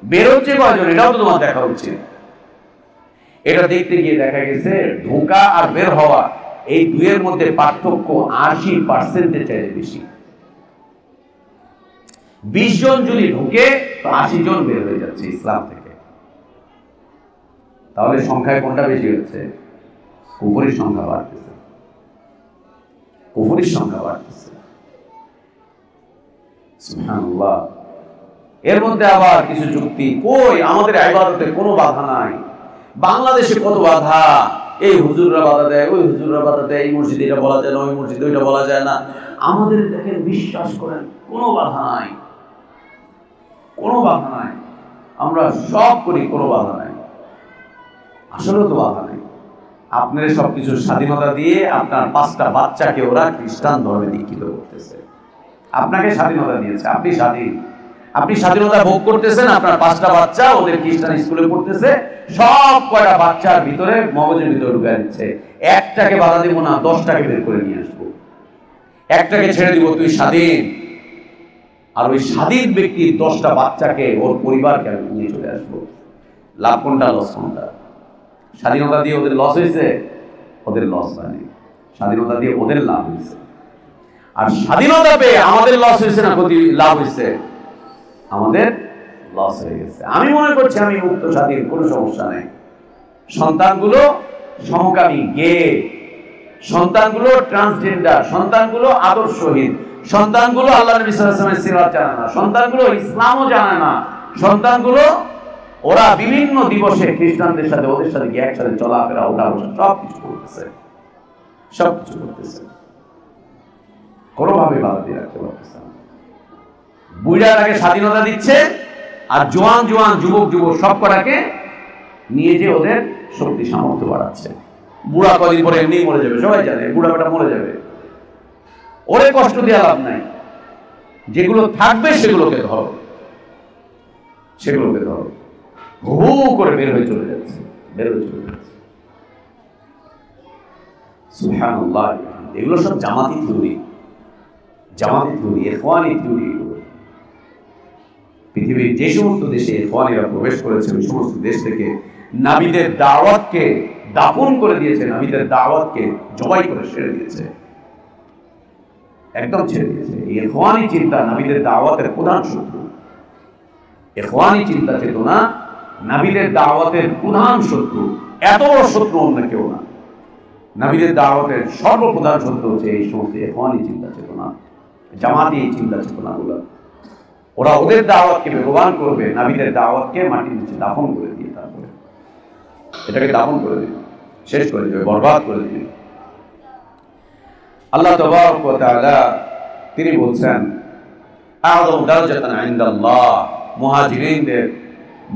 বের হচ্ছে কয়জন, এটাও তো তোমার দেখা উচিত। এটা দেখতে গিয়ে দেখা গেছে ঢোকা আর বের হওয়া এই দুইয়ের মধ্যে পার্থক্য 80% চাইতে বেশি। 20 জন যদি ঢুকে তো 80 জন বের হয়ে যাচ্ছে ইসলাম থেকে। তাহলে সংখ্যায় কোনটা বেশি হচ্ছে? কুফরির সংখ্যা বাড়তেছে, কুফরির সংখ্যা বাড়তেছে। সুবহানাল্লাহ। এর মধ্যে আবার কিছু যুক্তি, কই আমাদের ইবাদতে কোনো বাধা নাই। বাংলাদেশে কত বাধা, এই হুজুররা বাধা দেয়, ওই হুজুররা বাধা দেয়, এই মসজিদে এটা বলা যায় না, ওই মসজিদে ওইটা বলা যায় না। আমাদের দেখেন, বিশ্বাস করেন, কোনো বাধা নাই, কোনো বাধা নাই। আমরা সব করি, কোনো বাধা নাই। আসলে তো বাধা নাই। আপনার সবকিছু স্বাধীনতা দিয়ে আপনার 5টা বাচ্চাকে ওরা খ্রিস্টান ধর্মে দীক্ষিত করতেছে। আপনাকে স্বাধীনতা দিয়েছে, আপনি স্বাধীন, আপনি স্বাধীনতা ভোগ করতেছেন। আপনার 5টা বাচ্চা ওদের খ্রিস্টান স্কুলে পড়তেছে, সব কয়টা বাচ্চার ভিতরে মগজের ভিতরে ঢুকে দিচ্ছে। একটাকে বাধা দিব না, 10টাকে বের করে নিয়ে আসবো। একটাকে ছেড়ে দিব, তুই স্বাধীন। আর ওই স্বাধীন ব্যক্তি 10টা বাচ্চাকে, ওর পরিবারকে নিয়ে চলে আসবো। লাভ কোনটা, লস কোনটা? স্বাধীনতা দিয়ে ওদের লস হয়েছে? ওদের লস হয়নি, স্বাধীনতা দিয়ে ওদের লাভ হয়েছে। আর স্বাধীনতা পেয়ে আমাদের লস হয়েছে না ক্ষতি, লাভ হয়েছে? আমাদের লস হয়ে গেছে। আমি মনে করছি আমি মুক্ত স্বাধীন, কোনো সমস্যা নেই। সন্তানগুলো সমকামী, গে, সন্তানগুলো ট্রান্সজেন্ডার, সন্তানগুলো আদর্শহীন, সন্তানগুলো আল্লাহ নবী সাল্লাল্লাহু আলাইহি ওয়াসাল্লামের সিরাত জানে না, সন্তানগুলো ইসলামও জানে না, সন্তানগুলো ওরা বিভিন্ন দিবসে খ্রিস্টানদের সাথে, ওদের সাথে গিয়ে একসাথে চলাফেরা, ওটা সব কিছু করতেছে, সব কিছু করতেছে, কোনোভাবে বাধা দিয়ে রাখতে পারতেছে না। বুড়াটাকে স্বাধীনতা দিচ্ছে, আর জোয়ান যুবক সব কটাকে নিয়ে যে ওদের শক্তি সামর্থ্য বাড়াচ্ছে। বুড়া কদিন পরে এমনি মরে যাবে, সবাই জানে বুড়া বেটা মরে যাবে, ওরে কষ্ট দেওয়া লাভ নাই। যেগুলো থাকবে সেগুলোকে ধরো, সেগুলোকে ধরো। হু করে বের হয়ে চলে যাচ্ছে, বের হয়ে চলে যাচ্ছে। সুবহানাল্লাহ। এগুলো সব জামাতি থিওরি, জামাতি থিওরি, ইখওয়ানি থিওরি। পৃথিবীর যে সমস্ত দেশে ইখওয়ানিরা প্রবেশ করেছে, ওই সমস্ত দেশ থেকে নবীদের দাওয়াতকে দাফন করে দিয়েছে, নবীদের দাওয়াতকে জবাই করে ছেড়ে দিয়েছে, একদম ছেড়ে দিয়েছে। এই ইখওয়ানি চিন্তা নবীদের দাওয়াতের প্রধান শত্রু। ইখওয়ানি চিন্তা চেতনা নবীদের দাওয়াতের প্রধান শত্রু। এত বড় শত্রু অন্য কেউ না। নবীদের দাওয়াতের সর্বপ্রধান শত্রু হচ্ছে এই সমস্ত ইখওয়ানি চিন্তা চেতনা, জামাতি চিন্তা চেতনাগুলো। ওরা ওদের দাওয়াতকে বেগবান করবে, নবীদের দাওয়াতকে মাটির নিচে দাফন করে দিয়ে, তারপরে এটাকে দাফন করে দিবে, শেষ করে দিবে, বরবাদ করে দিবে। আল্লাহ তাবারক ওয়া তাআলা তিনি বলছেন, আযম দারাজাতান ইনদাল্লাহ, মুহাজিরিনদের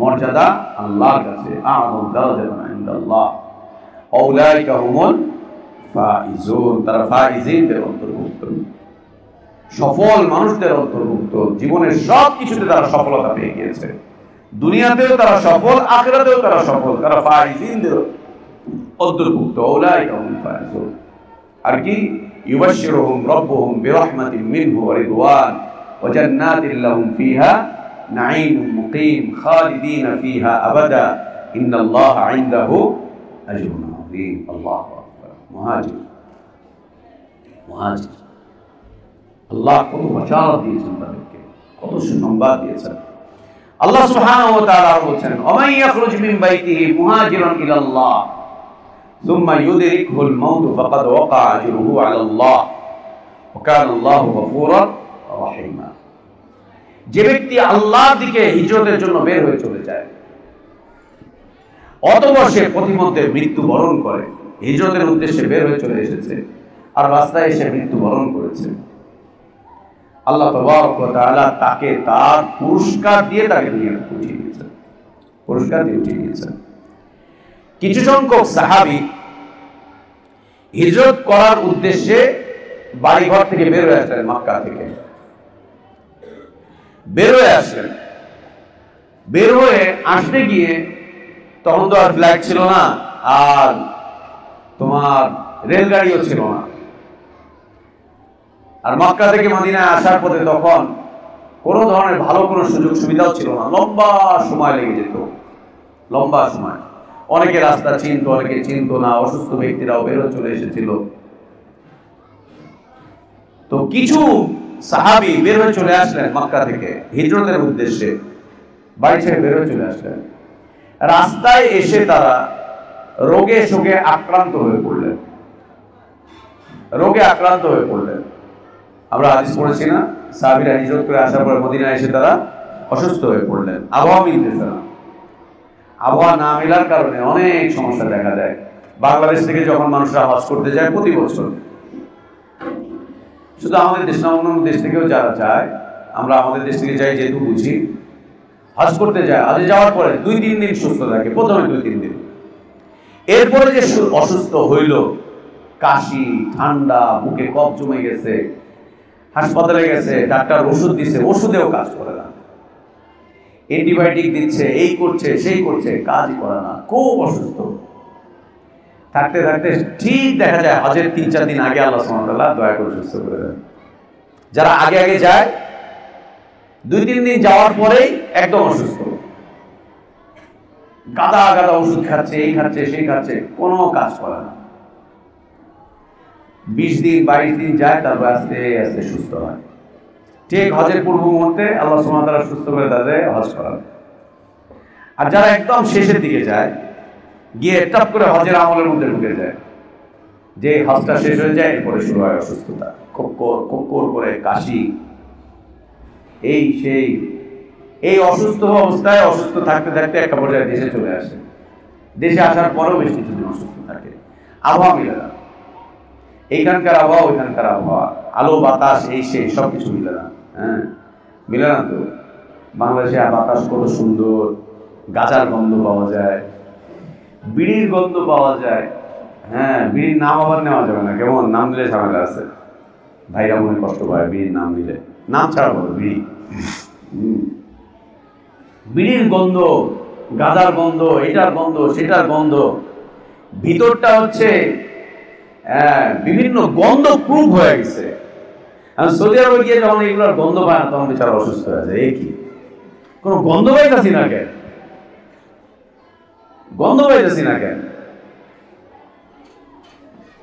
মর্যাদা আল্লাহর কাছে, আযম দারাজাতান ইনদাল্লাহ, আউলাইকা হুমুল ফাইজুন, তারা ফাইজিনদের অন্তর্ভুক্ত, সফল মানুষদের অন্তর্ভুক্ত। জীবনের সব কিছুতে তারা সফলতা পেয়ে গিয়েছে, দুনিয়াতেও তারা সফল, আখিরাতেও তারা সফল, তারা ফাইজিনদের অন্তর্ভুক্ত। আউলাইকা হুমুল ফাইজুন। আর কি, ইউবাশশিরুহুম রাব্বুহুম বিরাহমাতিন মিনহু ওয়া রিদওয়ান ওয়া জান্নাতিন লাহুম ফিহা নাঈমুম মুকিম খালিদিনা ফিহা আবাদা ইন্নাল্লাহা ইনদাহু আজরুন আযীম। আল্লাহু আকবার। মুহাজির, মুহাজির, আল্লাহ কত বাশারাত দিয়েছেন তাদেরকে, কত সুসংবাদ দিয়েছেন। আল্লাহ সুবহানাহু ওয়া তাআলা বলেন, ওমান ইয়াখরুজ মিন বাইতিহি মুহাজিরান ইলাল্লাহ সুম্মা ইউদরিকুহুল মাউত ফাকাদ ওয়াকা আজরুহু আলাল্লাহ ওয়া কানা আল্লাহু গফুরার রহিমা। যে ব্যক্তি আল্লাহর দিকে হিজরতের জন্য বের হয়ে চলে যায়, অতঃপর সে পথিমধ্যে মৃত্যুবরণ করে, হিজরতের উদ্দেশ্যে বের হয়ে চলে এসেছে আর রাস্তায় এসে মৃত্যুবরণ করেছে, আল্লাহ তাবারক ওয়া তাআলা তাকে তার পুরস্কার দিয়ে তাকে দুনিয়াতে উঠিয়ে দিয়েছেন, পুরস্কার দিয়ে উঠিয়ে দিয়েছেন। কিছু সংখ্যক সাহাবী হিজরত করার উদ্দেশ্যে বাড়িঘর থেকে বের হয়ে আসলেন, মক্কা থেকে বের হয়ে আসলেন। বের হয়ে আসতে গিয়ে তখন তো আর ফ্লাইট ছিল না, আর তোমার রেলগাড়িও ছিল না, আর মক্কা থেকে মদিনায় আসার পথে তখন কোনো ধরনের ভালো কোনো সুযোগ সুবিধাও ছিল না, লম্বা সময় লেগে যেত, লম্বা সময়। অনেকে রাস্তা চিনত, অনেকে চিনত না, অসুস্থ ব্যক্তিরাও বেরো চলে এসেছিল। তো কিছু সাহাবী বের হয়ে চলে আসলেন মক্কা থেকে হিজরতের উদ্দেশ্যে, বাড়ি ছেড়ে বের হয়ে চলে আসলেন। রাস্তায় এসে তারা রোগে শোকে আক্রান্ত হয়ে পড়লেন, রোগে আক্রান্ত হয়ে পড়লেন। আমরা হাদিস পড়েছি না, সাহাবীরা হিজরত করে আসার পর মদিনায় এসে তারা অসুস্থ হয়ে পড়লেন। আবহাওয়া মিলতেছে না, আবহাওয়া না মেলার কারণে অনেক সমস্যা দেখা দেয়। বাংলাদেশ থেকে যখন মানুষরা হজ করতে যায় প্রতি বছর, শুধু আমাদের দেশ না, অন্য দেশ থেকেও যারা যায়, আমরা আমাদের দেশ থেকে যাই যেহেতু বুঝি, হজ করতে যায়, আজ যাওয়ার পরে 2-3 দিন সুস্থ থাকে, প্রথমে 2-3 দিন, এরপরে যে অসুস্থ হইল, কাশি, ঠান্ডা, বুকে কফ জমে গেছে, হাসপাতালে গেছে, ডাক্তার ওষুধ দিচ্ছে, ওষুধেও কাজ করে না, অ্যান্টিবায়োটিক দিচ্ছে, এই করছে সেই করছে, কাজই করে না, খুব অসুস্থ থাকতে থাকতে ঠিক দেখা যায় হজের 3-4 দিন আগে আল্লাহ সুবহানাহু ওয়া তাআলা দয়া করে সুস্থ করে দেন। যারা আগে আগে যায় 2-3 দিন যাওয়ার পরেই একদম অসুস্থ, গাদা গাদা ওষুধ খাচ্ছে, এই খাচ্ছে সেই খাচ্ছে, কোনো কাজ করে না। 20 দিন 22 দিন যায়, তারপর আস্তে আস্তে সুস্থ হয়। ঠিক হজের পূর্ব মুহূর্তে আল্লাহ সুবহানাহু ওয়া তাআলা সুস্থ করে তাদের হজ করান। আর যারা একদম শেষের দিকে যায়, গিয়ে টপ করে হজের আমলের মধ্যে ঢুকে যায়, যে হজটা শেষ হয়ে যায় এরপরে শুরু হয় অসুস্থতা, কোক্কর করে কাশি, এই সেই, এই অসুস্থ অবস্থায় অসুস্থ থাকতে থাকতে একটা পর্যায়ে দেশে চলে আসে। দেশে আসার পরেও বেশ কিছুদিন অসুস্থ থাকে, আবহাওয়া মিলে না, এইখানকার আবহাওয়া ওইখানকার আবহাওয়া, আলো বাতাস এই সেই সব কিছু মিলে না। হ্যাঁ, মিলে না তো। বাংলাদেশে বাতাস কত সুন্দর, গাঁজার গন্ধ পাওয়া যায়, বিড়ির গন্ধ পাওয়া যায়। হ্যাঁ, বিড়ির নাম আবার নেওয়া যাবে না, কেমন নাম দিলে ঝামেলা আছে, ভাইরা মনে কষ্ট পায় বিড়ির নাম দিলে, নাম ছাড়া বলো বিড়ি। বিড়ির গন্ধ, গাঁজার গন্ধ, এটার গন্ধ সেটার গন্ধ, ভিতরটা হচ্ছে বিভিন্ন গন্ধ প্রুফ হয়ে গেছে। সৌদি আরবে গিয়ে যখন এগুলোর গন্ধ পায় না তখন বেচারা অসুস্থ হয়ে যায়। এই কি কোনো গন্ধ পাইতেছি না কেন, গন্ধ পাইতেছি না কেন,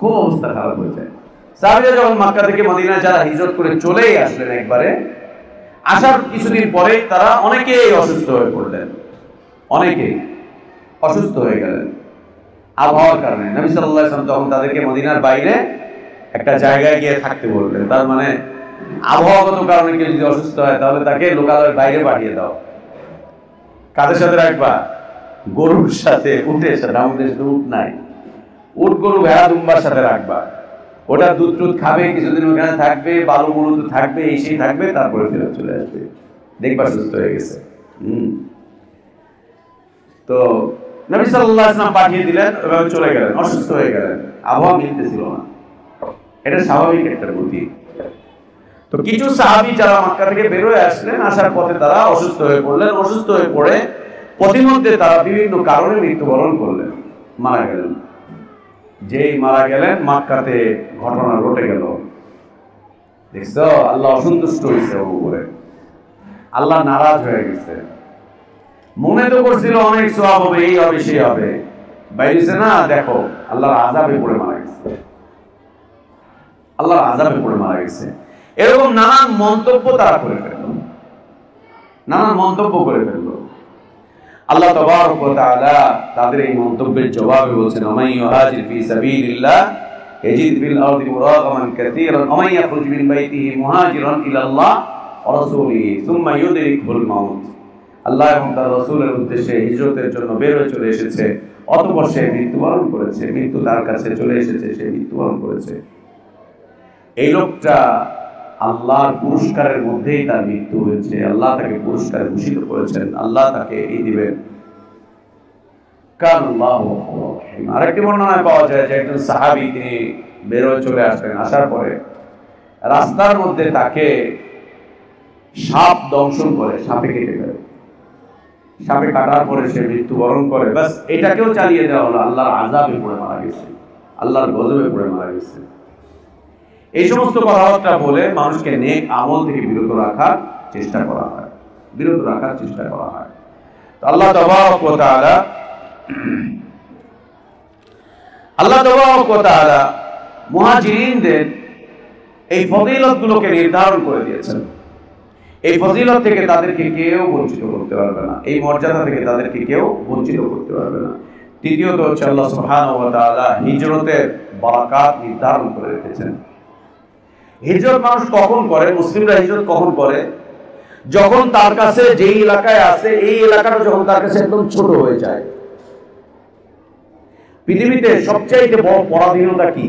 খুব অবস্থা খারাপ হয়ে যায়। সাহাবীরা যখন মক্কা থেকে মদিনায় যারা হিজরত করে চলেই আসলেন, একবারে আসার কিছুদিন পরে তারা অনেকেই অসুস্থ হয়ে পড়লেন, অনেকেই অসুস্থ হয়ে গেলেন আবহাওয়ার কারণে। নবী সাল্লাল্লাহু আলাইহি ওয়াসাল্লাম তখন তাদেরকে মদিনার বাইরে একটা জায়গায় গিয়ে থাকতে বললেন। তার মানে আবহাওয়াগত কারণে কেউ যদি অসুস্থ হয় তাহলে তাকে লোকালয়ের বাইরে পাঠিয়ে দাও। কাদের সাথে রাখবা? গরুর সাথে, উটের সাথে। আমাদের দেশে উট নাই, উট গরু ভেড়া দুম্বার সাথে রাখবা। ওটা দুধ টুধ খাবে, কিছুদিন ওখানে থাকবে, বালু মরুতে থাকবে, এই সেই থাকবে, তারপরে ফেরত চলে আসবে, দেখবা সুস্থ হয়ে গেছে। তো নবী সাল্লাল্লাহু আলাইহি ওয়াসাল্লাম পাঠিয়ে দিলেন, এভাবে চলে গেলেন, অসুস্থ হয়ে গেলেন, আবহাওয়া মিলতেছিল না। এটা স্বাভাবিক একটা গতি। তো কিছু সাহাবী যারা মক্কা থেকে বের হয়ে আসলেন, আসার পথে তারা অসুস্থ হয়ে পড়লেন, অসুস্থ হয়ে পড়ে পথিমধ্যে তারা বিভিন্ন কারণে মৃত্যুবরণ করলেন, মারা গেলেন। যেই মারা গেলেন মক্কাতে ঘটনা ঘটে গেল, দেখছো আল্লাহ অসন্তুষ্ট হয়েছে ওর উপরে। আল্লাহ নারাজ হয়ে গেছে। মনে তো করছিল অনেক সওয়াব হবে, এই হবে সেই হবে, বাইরেছে না, দেখো আল্লাহর আযাবে পড়ে মারা গেছে, আল্লাহর আযাবে পড়ে মারা গেছে। এরকম নানান মন্তব্য তারা করে ফেলল, নানান মন্তব্য করে ফেলল। আল্লাহ তাবারক ওয়া তাআলা তাদের এই মন্তব্যের জবাবে বলছেন, আমাই ইউহাজির ফি সাবিলিল্লাহ ইয়াজিদ ফিল আরদি মুরাগামান কাসীরান ওয়া মান ইয়াখরুজ মিন বাইতিহি মুহাজিরান ইলাল্লাহ ওয়া রাসূলিহি সুম্মা ইউদরিকুল মাউত। আল্লাহ এবং তার রাসূলের উদ্দেশ্যে হিজরতের জন্য বের হয়ে চলে এসেছে, অতঃপর সে মৃত্যুবরণ করেছে, মৃত্যু তার কাছে চলে এসেছে, সে মৃত্যুবরণ করেছে। এই লোকটা আল্লাহর পুরস্কারের মধ্যেই তার মৃত্যু হয়েছে, আল্লাহ তাকে পুরস্কারে ভূষিত করেছেন, আল্লাহ তাকে এই দিবেন। আরেকটি বর্ণনায় পাওয়া যায় যে একজন সাহাবী তিনি বের হয়ে চলে আসলেন, আসার পরে রাস্তার মধ্যে তাকে সাপ দংশন করে, সাপে কেটে ফেলে, সাপে কাটার পরে সে মৃত্যুবরণ করে। ব্যাস এটাকেও চালিয়ে দেওয়া হলো, আল্লাহর আযাবে পড়ে মারা গেছে, আল্লাহর গজবে পড়ে মারা গেছে। এই সমস্ত কথাবার্তা বলে মানুষকে নেক আমল থেকে বিরত রাখার চেষ্টা করা হয়, বিরত রাখার চেষ্টা করা হয়। তো আল্লাহ তাবারক ওয়া তাআলা মুহাজিরিনদের এই ফজিলতগুলোকে নির্ধারণ করে দিয়েছেন। এই ফজিলত থেকে তাদেরকে কেউ বঞ্চিত করতে পারবে না, এই মর্যাদা থেকে তাদেরকে কেউ বঞ্চিত করতে পারবে না। তৃতীয়ত হচ্ছে আল্লাহ সুবহানাহু ওয়া তাআলা হিজরতের বারাকাত নির্ধারণ করে রেখেছেন। হিজরত মানুষ কখন করে, মুসলিমরা হিজরত কখন করে? যখন তার কাছে যেই এলাকায় আছে এই এলাকাটা যখন তার কাছে একদম ছোট হয়ে যায়। পৃথিবীতে সবচাইতে বড় পরাধীনতা কি?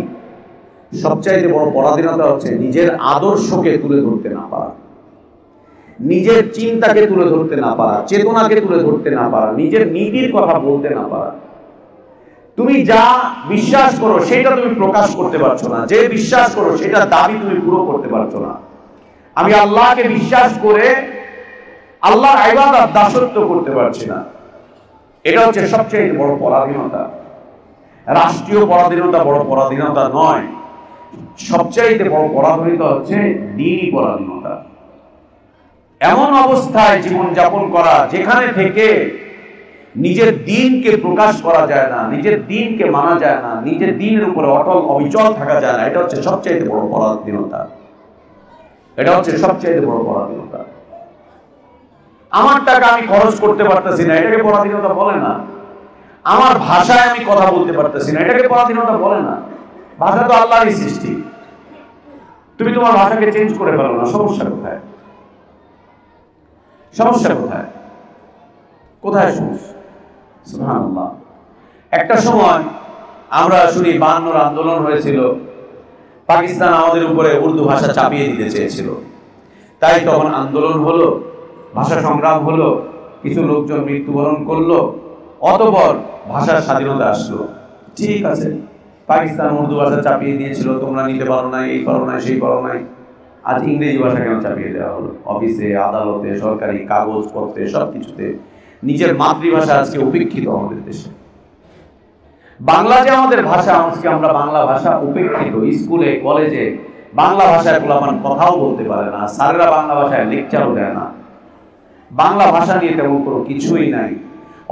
সবচাইতে বড় পরাধীনতা হচ্ছে নিজের আদর্শকে তুলে ধরতে না পারা, নিজের চিন্তাকে তুলে ধরতে না পারা, চেতনাকে তুলে ধরতে না পারা, নিজের নীতির কথা বলতে না পারা। তুমি যা বিশ্বাস করো সেটা তুমি প্রকাশ করতে পারছো না, যে বিশ্বাস করো সেটা দাবি তুমি পুরো করতে পারছো না। আমি আল্লাহকে বিশ্বাস করে আল্লাহর ইবাদত দাসত্ব করতে পারছি না, এটা হচ্ছে সবচেয়ে বড় পরাধীনতা। রাষ্ট্রীয় পরাধীনতা বড় পরাধীনতা নয়, সবচেয়ে বড় পরাধীনতা হচ্ছে দ্বীনি পরাধীনতা। এমন অবস্থায় জীবন যাপন করা যেখানে থেকে নিজের দ্বীনকে প্রকাশ করা যায় না, নিজের দ্বীনকে মানা যায় না, নিজের দ্বীনের উপরে অটল অবিচল থাকা যায় না, এটা হচ্ছে সবচেয়ে বড় পরাধীনতা, এটা হচ্ছে সবচেয়ে বড় পরাধীনতা। আমার টাকা আমি খরচ করতে পারতেছি না, এটাকে পরাধীনতা বলে না। আমার ভাষায় আমি কথা বলতে পারতেছি না, এটাকে পরাধীনতা বলে না। ভাষা তো আল্লাহরই সৃষ্টি, তুমি তোমার ভাষাকে চেঞ্জ করে ফেলো না, সমস্যা কোথায়? সমস্যা কোথায়? কোথায় সমস্যা? সুবহানাল্লাহ। একটা সময় আমরা শুনি 52 আন্দোলন হয়েছিল, পাকিস্তান আমাদের উপরে উর্দু ভাষা চাপিয়ে দিতে চেয়েছিল, তাই তখন আন্দোলন হলো, ভাষা সংগ্রাম হলো, কিছু লোকজন মৃত্যুবরণ করলো, অতঃপর ভাষার স্বাধীনতা আসলো। ঠিক আছে, পাকিস্তান উর্দু ভাষা চাপিয়ে দিয়েছিল, তোমরা নিতে পারো না, এই পারো না, সেই পারো নাই। আজ ইংরেজি ভাষা কেন চাপিয়ে দেওয়া হলো? অফিসে, আদালতে, সরকারি কাগজপত্রে, সবকিছুতে নিজের মাতৃভাষা আজকে উপেক্ষিত আমাদের দেশে। বাংলা যে আমাদের ভাষা, আজকে আমরা বাংলা ভাষা উপেক্ষিত। স্কুলে কলেজে বাংলা ভাষায় পোলাপান কথাও বলতে পারে না, স্যারেরা বাংলা ভাষায় লেকচারও দেয় না, বাংলা ভাষা নিয়ে তেমন কোনো কিছুই নাই।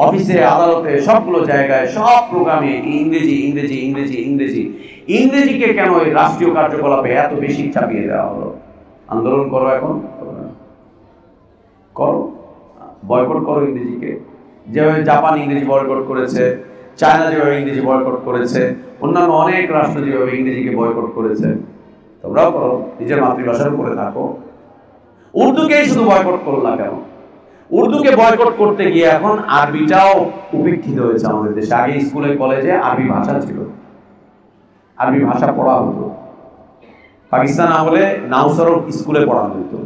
অফিসে, আদালতে, সবগুলো জায়গায়, সব প্রোগ্রামে ইংরেজি ইংরেজি ইংরেজি ইংরেজি। ইংরেজিকে কেন এই রাষ্ট্রীয় কার্যকলাপে এত বেশি চাপিয়ে দেওয়া হলো? আন্দোলন করো, এখন করো, বয়কট করো ইংরেজিকে। যেভাবে জাপান ইংরেজি বয়কট করেছে, চায়না যেভাবে ইংরেজি বয়কট করেছে, অন্যান্য অনেক রাষ্ট্র যেভাবে ইংরেজিকে বয়কট করেছে, তোমরাও করো, নিজের মাতৃভাষার উপরে থাকো। উর্দুকেই শুধু বয়কট করলা কেন? উর্দুকে বয়কট করতে গিয়ে এখন আরবিটাও উপেক্ষিত হয়েছে আমাদের দেশে। আগে স্কুলে কলেজে আরবি ভাষা ছিল, আরবি ভাষা পড়া হতো। পাকিস্তান আমলে নাউসরফ স্কুলে পড়ানো হতো,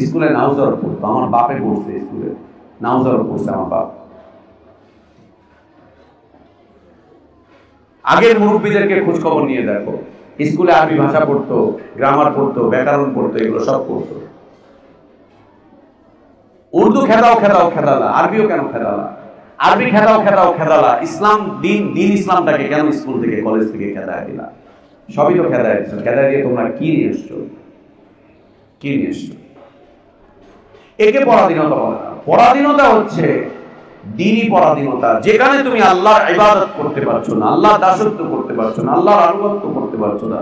স্কুলে নাউসরফ পড়তো। আমার বাপে পড়ছে স্কুলে, নাউসরফ পড়ছে আমার বাপ। আগের মুরব্বীদেরকে খোঁজ খবর নিয়ে দেখো, স্কুলে আরবি ভাষা পড়তো, গ্রামার পড়তো, ব্যাকরণ পড়তো, এগুলো সব পড়তো। উর্দু খেদাও খেদাও খেদালা, আরবিও কেন খেদালা? আরবি খেদাও খেদাও খেদালা, ইসলাম দিন ইসলামটাকে কেন স্কুল থেকে কলেজ থেকে খেদায় দিলা? সবই তো খেদায় দিচ্ছ। খেদায় দিয়ে তোমরা কি নিয়ে এসছো? কি নিয়ে এসছো? একে পরাধীনতা বলে না। পরাধীনতা হচ্ছে দ্বীনি পরাধীনতা, যেখানে তুমি আল্লাহর ইবাদত করতে পারছো না, আল্লাহর দাসত্ব করতে পারছো না, আল্লাহর আনুগত্য করতে পারছো না,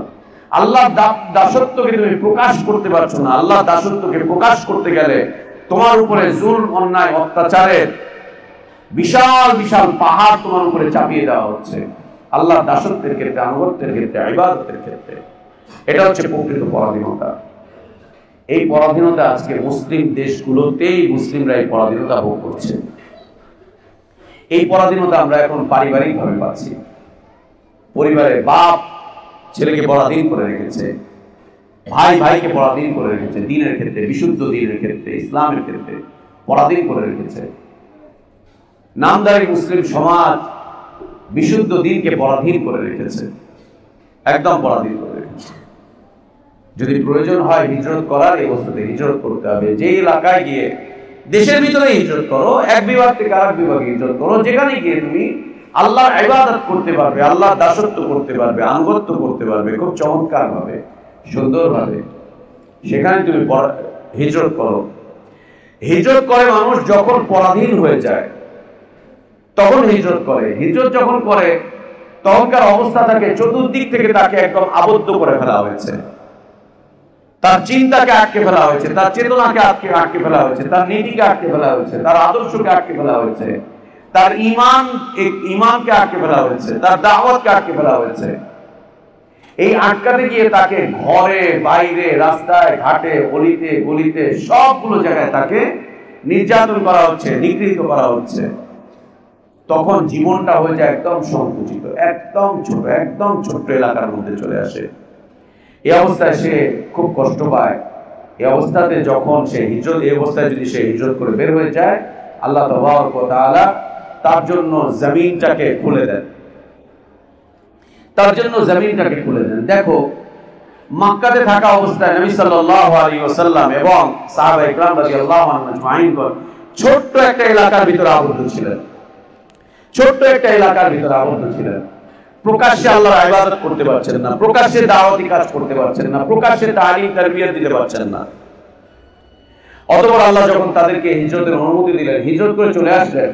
আল্লাহর দাসত্বকে তুমি প্রকাশ করতে পারছো না। আল্লাহর দাসত্বকে প্রকাশ করতে গেলে তোমার উপরে জুলম, অন্যায়, অত্যাচারের বিশাল বিশাল পাহাড় তোমার উপরে চাপিয়ে দেওয়া হচ্ছে, আল্লাহর দাসত্বের ক্ষেত্রে, আনুগত্যের ক্ষেত্রে, ইবাদতের ক্ষেত্রে। এটা হচ্ছে প্রকৃত পরাধীনতা। এই পরাধীনতা আজকে মুসলিম দেশগুলোতেই মুসলিমরা এই পরাধীনতা ভোগ করছে। এই পরাধীনতা আমরা এখন পারিবারিকভাবে পাচ্ছি। পরিবারের বাপ ছেলেকে পরাধীন করে রেখেছে, ভাই ভাইকে পরাধীন করে রেখেছে, দ্বীনের ক্ষেত্রে, বিশুদ্ধ দ্বীনের ক্ষেত্রে, ইসলামের ক্ষেত্রে পরাধীন করে রেখেছে। নামদারি মুসলিম সমাজ বিশুদ্ধ দ্বীনকে পরাধীন করে রেখেছে, একদম পরাধীন করে রেখেছে। যদি প্রয়োজন হয় হিজরত করার, এই অবস্থাতে হিজরত করতে হবে। যে এলাকায় গিয়ে, দেশের ভিতরে হিজরত করো, এক বিভাগ থেকে আরেক বিভাগে হিজরত করো, যেখানে গিয়ে তুমি আল্লাহর ইবাদত করতে পারবে, আল্লাহর দাসত্ব করতে পারবে, আনুগত্য করতে পারবে খুব চমৎকার ভাবে, সুন্দর ভাবে, সেখানে তুমি হিজরত করো। হিজরত করে মানুষ যখন পরাধীন হয়ে যায় তখন হিজরত করে। হিজরত যখন করে তখনকার অবস্থা থাকে চতুর্দিক থেকে তাকে একদম আবদ্ধ করে ফেলা হয়েছে, তার চিন্তাকে আটকে ফেলা হয়েছে, তার চেতনাকে আটকে ফেলা হয়েছে, তার নীতিকে আটকে ফেলা হয়েছে, তার আদর্শকে আটকে ফেলা হয়েছে, তার ঈমানকে আটকে ফেলা হয়েছে, তার দাওয়াতকে আটকে ফেলা হয়েছে। এই আটকাতে গিয়ে তাকে ঘরে, বাইরে, রাস্তায়, ঘাটে, অলিতে গলিতে সবগুলো জায়গায় তাকে নির্যাতন করা হচ্ছে, নিগৃহীত করা হচ্ছে। তখন জীবনটা হয়ে যায় একদম সংকুচিত, একদম ছোট্ট এলাকার মধ্যে চলে আসে। এই অবস্থায় সে খুব কষ্ট পায়। এই অবস্থাতে যখন সে হিজরত, এই অবস্থায় যদি সে হিজরত করে বের হয়ে যায়, আল্লাহ তাবারক ওয়া তাআলা তার জন্য জমিনটাকে খুলে দেন, তার জন্য জমিনটাকে খুলে দেন। দেখো, মক্কাতে থাকা অবস্থায় নবী সাল্লাল্লাহু আলাইহি ওয়াসাল্লাম এবং সাহাবায়ে ইকরাম রাদিয়াল্লাহু আনহুম আজমাইন ছোট্ট একটা এলাকার ভিতরে আবদ্ধ ছিলেন, ছোট্ট একটা এলাকার ভিতরে আবদ্ধ ছিলেন। প্রকাশ্যে আল্লাহর ইবাদত করতে পারছেন না, প্রকাশ্যে দাওয়াতি কাজ করতে পারছেন না, প্রকাশ্যে তালিম তারবিয়ত দিতে পারছেন না। অতঃপর আল্লাহ যখন তাদেরকে হিজরতের অনুমতি দিলেন, হিজরত করে চলে আসলেন,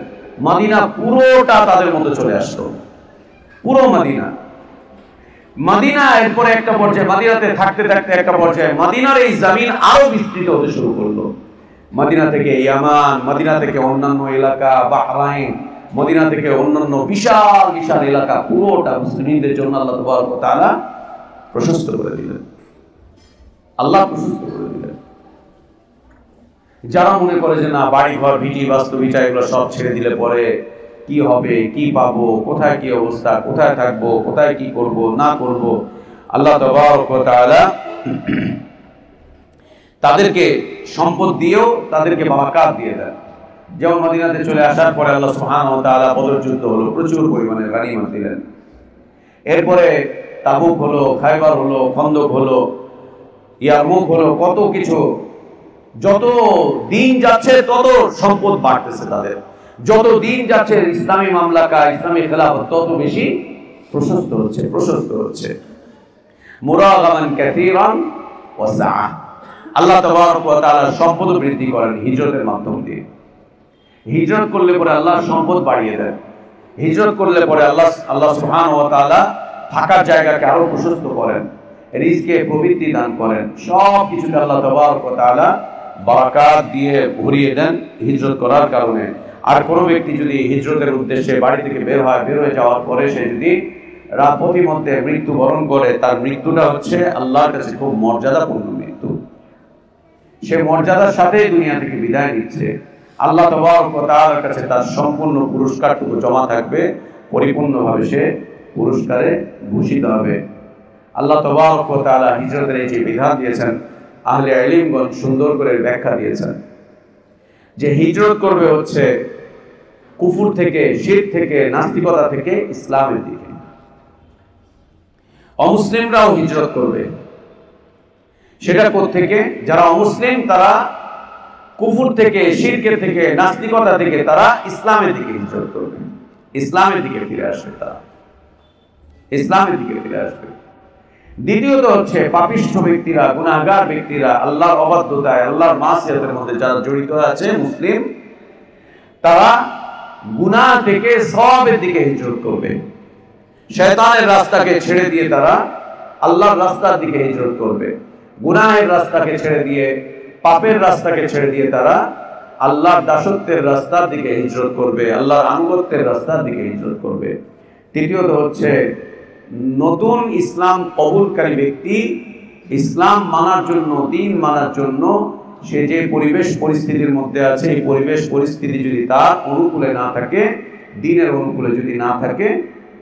মদিনা পুরোটা তাদের মধ্যে চলে আসলো, পুরো মদিনা। এরপরে একটা পর্যায়ে, মদিনাতে থাকতে থাকতে একটা পর্যায়ে মদিনার এই জমিন আরো বিস্তৃত হতে শুরু করলো। মদিনা থেকে ইয়ামান, মদিনা থেকে অন্যান্য এলাকা, বাহরাইন, মদিনা থেকে অন্যান্য বিশাল বিশাল এলাকা, পুরোটা মুসলিমদের জন্য আল্লাহ তাবারক ওয়া তাআলা প্রশস্ত করে দিলেন, আল্লাহ প্রশস্ত করে দিলেন। যারা মনে করে যে না, বাড়ি ঘর, ভিটি বাস্তু ভিটা এগুলো সব ছেড়ে দিলে পরে কি হবে, কি পাবো, কোথায় কি অবস্থা, কোথায় থাকবো, কোথায় কি করব না করব, আল্লাহ তাবারক ওয়া তাআলা তাদেরকে সম্পদ দিয়েও তাদেরকে বারাকাত দিয়ে দেন। যেমন মদিনাতে চলে আসার পরে আল্লাহ সুবহানাহু ওয়া তাআলা বদর যুদ্ধ হলো, প্রচুর পরিমাণে গনিমত দিলেন। এরপরে তাবুক হলো, খায়বার হলো, খন্দক হলো, ইয়ারমুক হলো, কত কিছু। যত দিন যাচ্ছে তত সম্পদ বাড়তেছে তাদের, যত দিন যাচ্ছে ইসলামী মামলাকা, ইসলামী খেলাফত তত বেশি প্রশস্ত হচ্ছে। মুরাগামান কাসীরান ওয়া সাআ। আল্লাহ তাবারক ওয়া তাআলা সম্পদ বৃদ্ধি করেন হিজরতের মাধ্যম দিয়ে। হিজরত করলে পরে আল্লাহ সম্পদ বাড়িয়ে দেন। হিজরত করলে পরে আল্লাহ সুবহানাহু ওয়া তাআলা থাকার জায়গাকে আরো প্রশস্ত করেন, রিজকে প্রবৃদ্ধি দান করেন, সব কিছুতে আল্লাহ তাবারক ওয়া তাআলা বারাকাত দিয়ে ভরিয়ে দেন হিজরত করার কারণে। আর কোনো ব্যক্তি যদি হিজরতের উদ্দেশ্যে বাড়ি থেকে বের হয়ে যাওয়ার পরে সে যদি রাতপথের মধ্যে মৃত্যুবরণ করে, তার মৃত্যুটা হচ্ছে আল্লাহর কাছে খুব মর্যাদাপূর্ণ মৃত্যু। সে মর্যাদার সাথে দুনিয়া থেকে বিদায় নিচ্ছে। আল্লাহ তাবারক ওয়া তাআলার কাছে তার সম্পূর্ণ পুরস্কারটুকু জমা থাকবে, পরিপূর্ণভাবে সে পুরস্কারে ভূষিত হবে। আল্লাহ তাবারক ওয়া তাআলা হিজরতের এই যে বিধান দিয়েছেন, আহলে ইলমগণ সুন্দর করে ব্যাখ্যা দিয়েছেন যে হিজরত করবে হচ্ছে কুফর থেকে, শিরক থেকে, নাস্তিকতা থেকে ইসলামের দিকে। অমুসলিমরাও হিজরত করবে। সেটা কোত্থেকে? যারা অমুসলিম তারা কুফর থেকে, শিরকের থেকে, নাস্তিকতা থেকে তারা ইসলামের দিকে হিজরত করবে, ইসলামের দিকে ফিরে আসবে, তারা ইসলামের দিকে ফিরে আসবে। দ্বিতীয়ত হচ্ছে পাপিষ্ঠ ব্যক্তিরা, গুনাহগার ব্যক্তিরা, আল্লাহর অবাধ্যতায়, আল্লাহর মাসিয়াতের মধ্যে যারা জড়িত আছে মুসলিম, তারা গুনাহ থেকে সওয়াবের দিকে হিজরত করবে। শয়তানের রাস্তাকে ছেড়ে দিয়ে তারা আল্লাহর রাস্তার দিকে হিজরত করবে। গুনাহের রাস্তাকে ছেড়ে দিয়ে, পাপের রাস্তাকে ছেড়ে দিয়ে তারা আল্লাহর দাসত্বের রাস্তার দিকে হিজরত করবে, আল্লাহর আনুগত্যের রাস্তার দিকে হিজরত করবে। তৃতীয়ত হচ্ছে নতুন ইসলাম কবুলকারী ব্যক্তি ইসলাম মানার জন্য, দ্বীন মানার জন্য সে যে পরিবেশ পরিস্থিতির মধ্যে আছে, এই পরিবেশ পরিস্থিতি যদি তার অনুকূলে না থাকে, দ্বীনের অনুকূলে যদি না থাকে,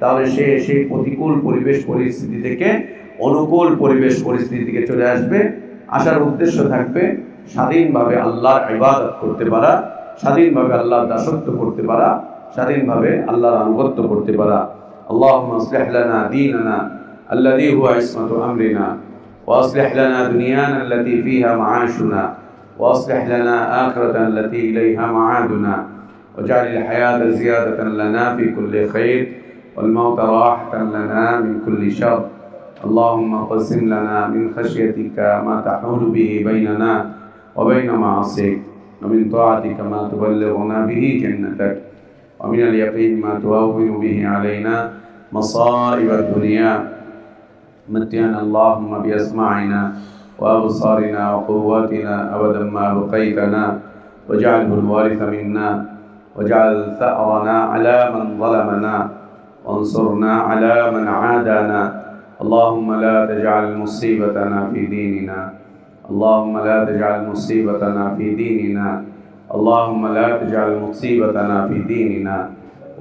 তাহলে সে সেই প্রতিকূল পরিবেশ পরিস্থিতি থেকে অনুকূল পরিবেশ পরিস্থিতিকে চলে আসবে। আসার উদ্দেশ্য থাকবে স্বাধীনভাবে আল্লাহর ইবাদত করতে পারা, স্বাধীনভাবে আল্লাহর দাসত্ব করতে পারা, স্বাধীনভাবে আল্লাহর আনুগত্য করতে পারা। اللهم اصلح لنا ديننا الذي هو عصمة أمرنا وأصلح لنا دنيانا التي فيها معاشنا وأصلح لنا آخرة التي إليها معادنا واجعل الحياة زيادة لنا في كل خير والموت راحة لنا من كل شر اللهم قسم لنا من خشيتك ما تحول به بيننا وبين معاصيك ومن طاعتك ما تبلغنا به جنتك ومن اليقين ما تهون به علينا مصائب الدنيا متعنا اللهم بأسماعنا وأبصارنا وقواتنا أبدا ما بقيتنا واجعله الوارث منا واجعل ثأرنا على من ظلمنا وانصرنا على من عادانا اللهم لا تجعل مصيبتنا في ديننا اللهم لا تجعل مصيبتنا في ديننا اللهم لا تجعل مصيبتنا في ديننا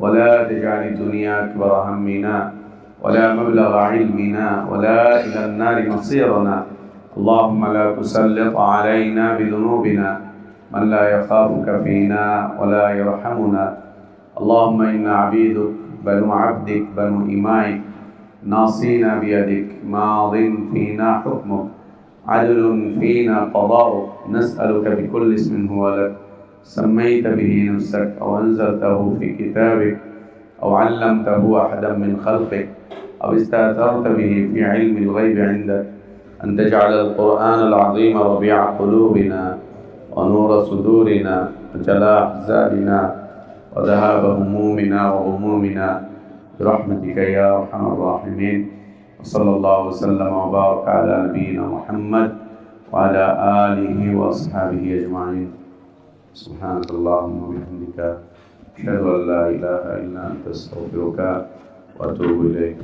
ولا تجعل الدنيا أكبر همنا ولا مبلغ علمنا ولا إلى النار مصيرنا اللهم لا تسلط علينا بذنوبنا من لا يخافك فينا ولا يرحمنا اللهم إنا عبيدك بنو عبدك بنو إمائك ناصينا بيدك ماض فينا حكمك عدل فينا قضاؤك نسألك بكل اسم هو لك سميت به نفسك أو أنزلته في كتابك أو علمته أحدا من خلقك أو استأثرت به في علم الغيب عندك أن تجعل القرآن العظيم ربيع قلوبنا ونور صدورنا وجلاء أحزاننا وذهاب همومنا وغمومنا برحمتك يا أرحم الراحمين وصلى الله وسلم وبارك على نبينا محمد وعلى آله وأصحابه أجمعين سبحانك اللهم وبحمدك أشهد أن لا إله إلا أنت أستغفرك وأتوب إليك